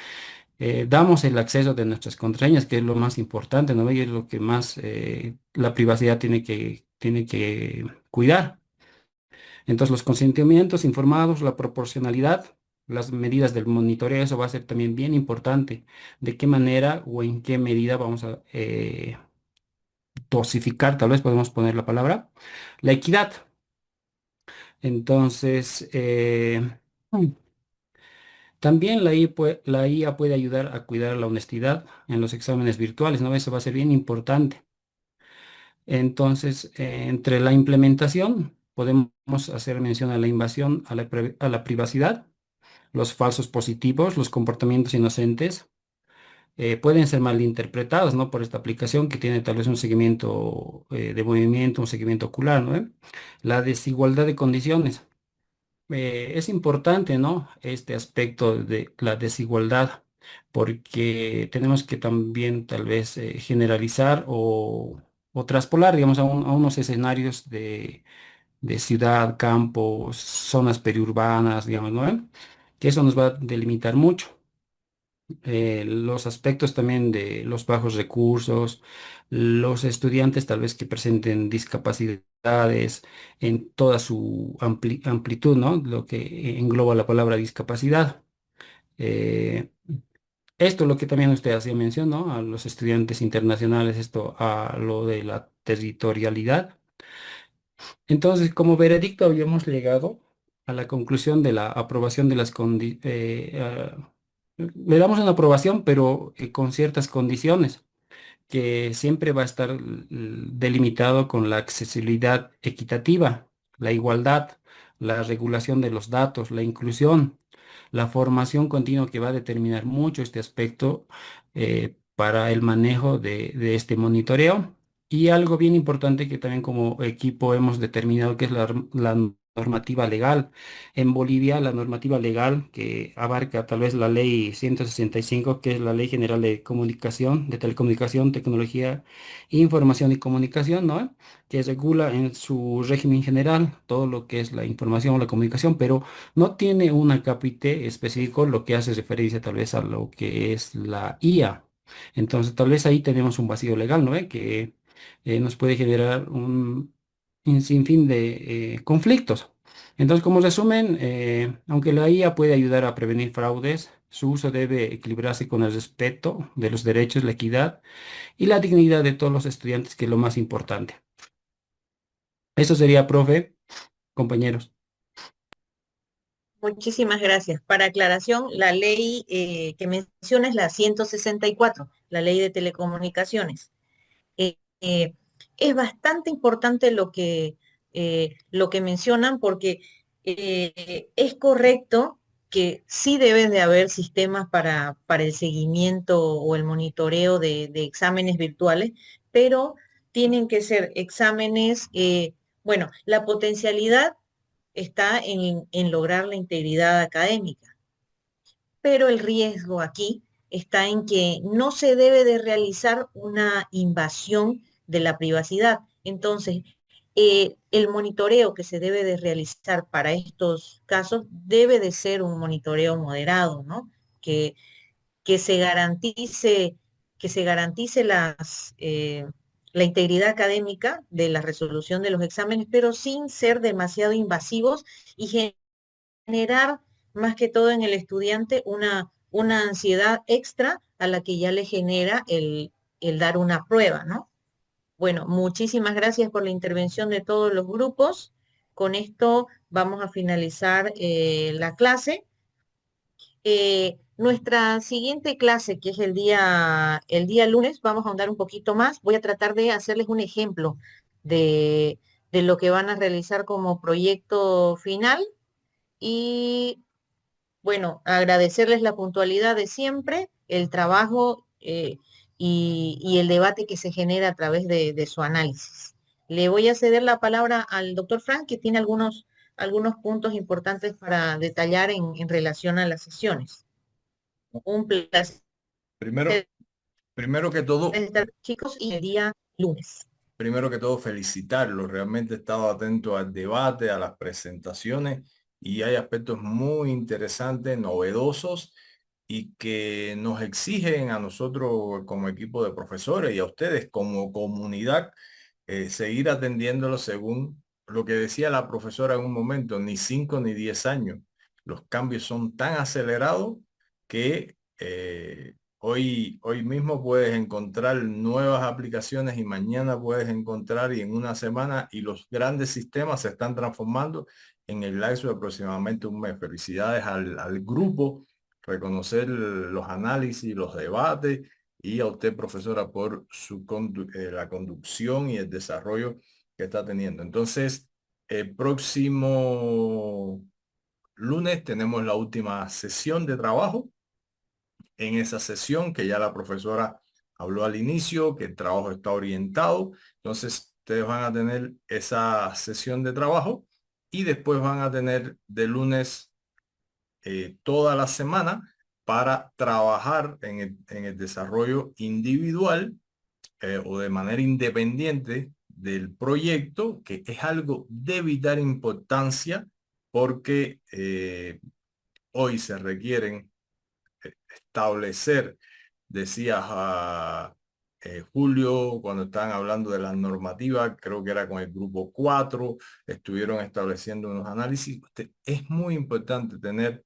damos el acceso de nuestras contraseñas, que es lo más importante, ¿no? Y es lo que más la privacidad tiene que cuidar. Entonces, los consentimientos informados, la proporcionalidad, las medidas del monitoreo, eso va a ser también bien importante. De qué manera o en qué medida vamos a dosificar, tal vez podemos poner la palabra, la equidad. Entonces, también la IA puede ayudar a cuidar la honestidad en los exámenes virtuales, ¿no? Eso va a ser bien importante. Entonces, entre la implementación, podemos hacer mención a la invasión a la privacidad, los falsos positivos, los comportamientos inocentes, pueden ser malinterpretados, ¿no? Por esta aplicación que tiene tal vez un seguimiento de movimiento, un seguimiento ocular, ¿no? La desigualdad de condiciones. Es importante, ¿no? Este aspecto de la desigualdad, porque tenemos que también tal vez generalizar o traspolar, digamos, a unos escenarios de ciudad, campo, zonas periurbanas, digamos, ¿no? Que eso nos va a delimitar mucho. Los aspectos también de los bajos recursos, los estudiantes tal vez que presenten discapacidades en toda su amplitud, ¿no? Lo que engloba la palabra discapacidad. Eh, Esto lo que también usted hacía mención, ¿no? A los estudiantes internacionales, esto a lo de la territorialidad. Entonces, como veredicto habíamos llegado a la conclusión de la aprobación de las le damos una aprobación, pero con ciertas condiciones, que siempre va a estar delimitado con la accesibilidad equitativa, la igualdad, la regulación de los datos, la inclusión, la formación continua que va a determinar mucho este aspecto para el manejo de este monitoreo. Y algo bien importante que también como equipo hemos determinado que es la normativa legal. En Bolivia, la normativa legal que abarca tal vez la ley 165, que es la Ley General de Comunicación, de Telecomunicación, Tecnología, Información y Comunicación, ¿no? Que regula en su régimen general todo lo que es la información o la comunicación, pero no tiene un acápite específico, lo que hace referencia tal vez a lo que es la IA. Entonces, tal vez ahí tenemos un vacío legal, ¿no? Que nos puede generar un sinfín de conflictos. Entonces, como resumen, aunque la IA puede ayudar a prevenir fraudes, su uso debe equilibrarse con el respeto de los derechos, la equidad y la dignidad de todos los estudiantes, que es lo más importante. Eso sería, profe, compañeros. Muchísimas gracias. Para aclaración, la ley que menciona es la 164, la ley de telecomunicaciones. Eh, eh, es bastante importante lo que mencionan porque es correcto que sí deben de haber sistemas para el seguimiento o el monitoreo de exámenes virtuales, pero tienen que ser exámenes, bueno, la potencialidad está en lograr la integridad académica, pero el riesgo aquí está en que no se debe de realizar una invasión de la privacidad. Entonces, el monitoreo que se debe de realizar para estos casos debe de ser un monitoreo moderado, ¿no? Que, que se garantice, que se garantice la integridad académica de la resolución de los exámenes, pero sin ser demasiado invasivos y generar más que todo en el estudiante una ansiedad extra a la que ya le genera el dar una prueba, ¿no? Bueno, muchísimas gracias por la intervención de todos los grupos. Con esto vamos a finalizar la clase. Nuestra siguiente clase, que es el día lunes, vamos a ahondar un poquito más. Voy a tratar de hacerles un ejemplo de lo que van a realizar como proyecto final y bueno, agradecerles la puntualidad de siempre, el trabajo y el debate que se genera a través de su análisis. Le voy a ceder la palabra al doctor Frank, que tiene algunos puntos importantes para detallar en relación a las sesiones. Un placer Primero, primero que todo, estar, chicos, y el día lunes. primero que todo felicitarlo. Realmente he estado atento al debate, a las presentaciones y hay aspectos muy interesantes, novedosos y que nos exigen a nosotros como equipo de profesores y a ustedes como comunidad seguir atendiéndolo según lo que decía la profesora en un momento, ni 5 ni 10 años. Los cambios son tan acelerados que hoy mismo puedes encontrar nuevas aplicaciones y mañana puedes encontrar y en una semana, y los grandes sistemas se están transformando en el lapso de aproximadamente un mes. Felicidades al grupo, reconocer los análisis, los debates, y a usted, profesora, por la conducción y el desarrollo que está teniendo. Entonces, el próximo lunes tenemos la última sesión de trabajo. En esa sesión que ya la profesora habló al inicio, que el trabajo está orientado. Entonces, ustedes van a tener esa sesión de trabajo y después van a tener de lunes toda la semana para trabajar en el desarrollo individual o de manera independiente del proyecto, que es algo de vital importancia porque hoy se requieren establecer, decía Julio, cuando estaban hablando de la normativa, creo que era con el grupo 4, estuvieron estableciendo unos análisis. Es muy importante tener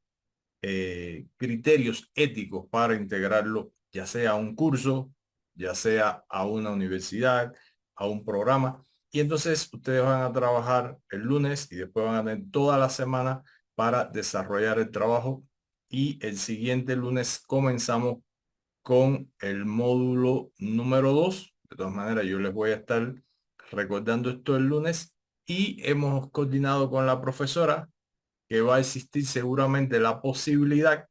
criterios éticos para integrarlo, ya sea a un curso, ya sea a una universidad, a un programa. Y entonces ustedes van a trabajar el lunes y después van a tener toda la semana para desarrollar el trabajo. Y el siguiente lunes comenzamos con el módulo número 2. De todas maneras, yo les voy a estar recordando esto el lunes, y hemos coordinado con la profesora que va a existir seguramente la posibilidad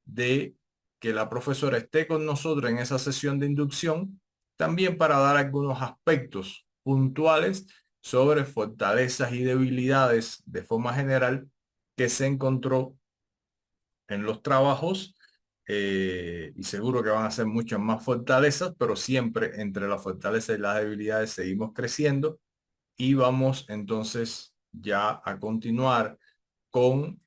de que la profesora esté con nosotros en esa sesión de inducción, también para dar algunos aspectos puntuales sobre fortalezas y debilidades de forma general que se encontró en los trabajos, y seguro que van a ser muchas más fortalezas, pero siempre entre las fortalezas y las debilidades seguimos creciendo, y vamos entonces ya a continuar con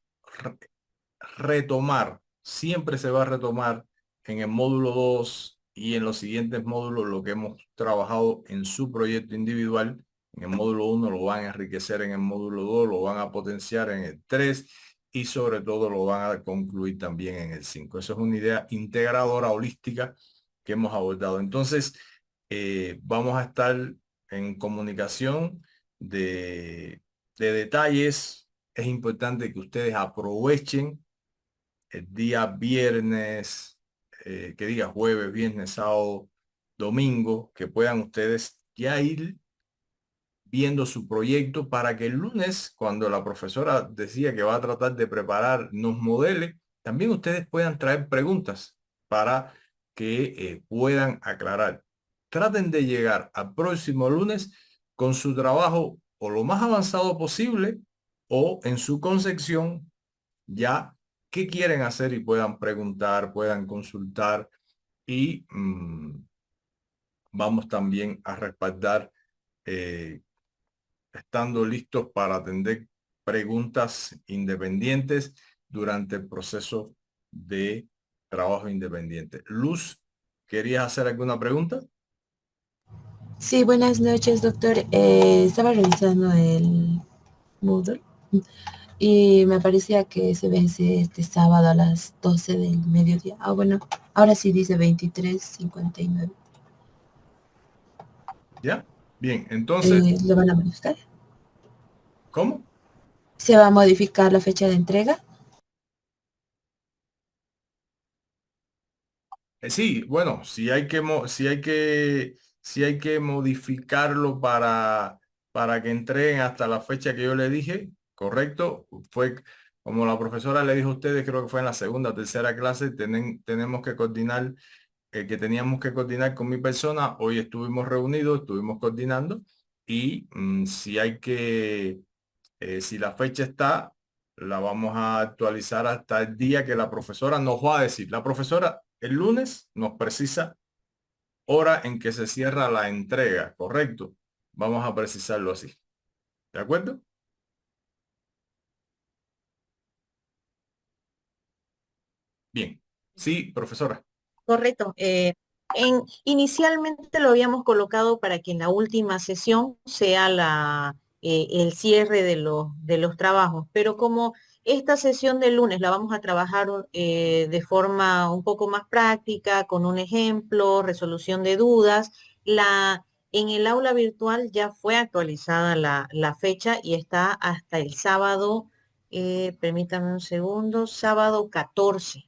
retomar. Siempre se va a retomar en el módulo 2 y en los siguientes módulos lo que hemos trabajado en su proyecto individual. En el módulo 1 lo van a enriquecer, en el módulo 2 lo van a potenciar en el 3 y sobre todo lo van a concluir también en el 5. Eso es una idea integradora, holística, que hemos abordado. Entonces, vamos a estar en comunicación de detalles. Es importante que ustedes aprovechen el día viernes, que diga jueves, viernes, sábado, domingo, que puedan ustedes ya ir viendo su proyecto para que el lunes, cuando la profesora decía que va a tratar de preparar, nos modele, también ustedes puedan traer preguntas para que puedan aclarar. Traten de llegar al próximo lunes con su trabajo o lo más avanzado posible, o en su concepción ya qué quieren hacer, y puedan preguntar, puedan consultar, y vamos también a respaldar estando listos para atender preguntas independientes durante el proceso de trabajo independiente. Luz, ¿querías hacer alguna pregunta? Sí, buenas noches, doctor. Estaba revisando el Moodle y me parecía que se vence este sábado a las 12 del mediodía. Ah, bueno, ahora sí dice 23:59. ¿Ya? Bien, entonces, ¿Lo van a modificar? ¿cómo? ¿Se va a modificar la fecha de entrega? Sí, bueno, si hay que modificarlo para que entreguen hasta la fecha que yo le dije, correcto, fue como la profesora le dijo a ustedes, creo que fue en la segunda o tercera clase, tenemos que coordinar, que teníamos que coordinar con mi persona. Hoy estuvimos reunidos, estuvimos coordinando, y si la fecha está, la vamos a actualizar hasta el día que la profesora nos va a decir. La profesora el lunes nos precisa hora en que se cierra la entrega, ¿correcto? Vamos a precisarlo así. ¿De acuerdo? Bien. Sí, profesora. Correcto. Inicialmente lo habíamos colocado para que en la última sesión sea el cierre de los trabajos, pero como Esta sesión del lunes la vamos a trabajar de forma un poco más práctica, con un ejemplo, resolución de dudas. En el aula virtual ya fue actualizada la fecha y está hasta el sábado, permítame un segundo, sábado 14.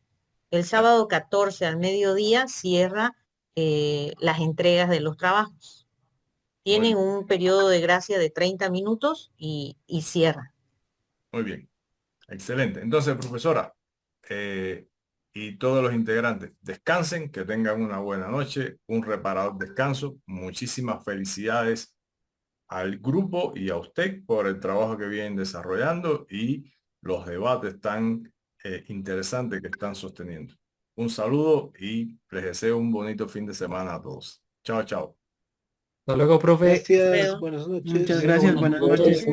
El sábado 14 al mediodía cierra las entregas de los trabajos. Tienen Bueno, un periodo de gracia de 30 minutos y cierra. muy bien. Excelente. Entonces, profesora, y todos los integrantes, descansen, que tengan una buena noche, un reparador descanso. Muchísimas felicidades al grupo y a usted por el trabajo que vienen desarrollando y los debates tan interesantes que están sosteniendo. Un saludo y les deseo un bonito fin de semana a todos. Chao, chao. Hasta luego, profe. Gracias, buenas noches. Muchas gracias, buenas noches.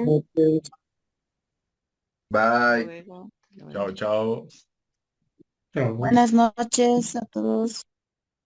Bye. Chao, chao. Chao. Buenas noches a todos.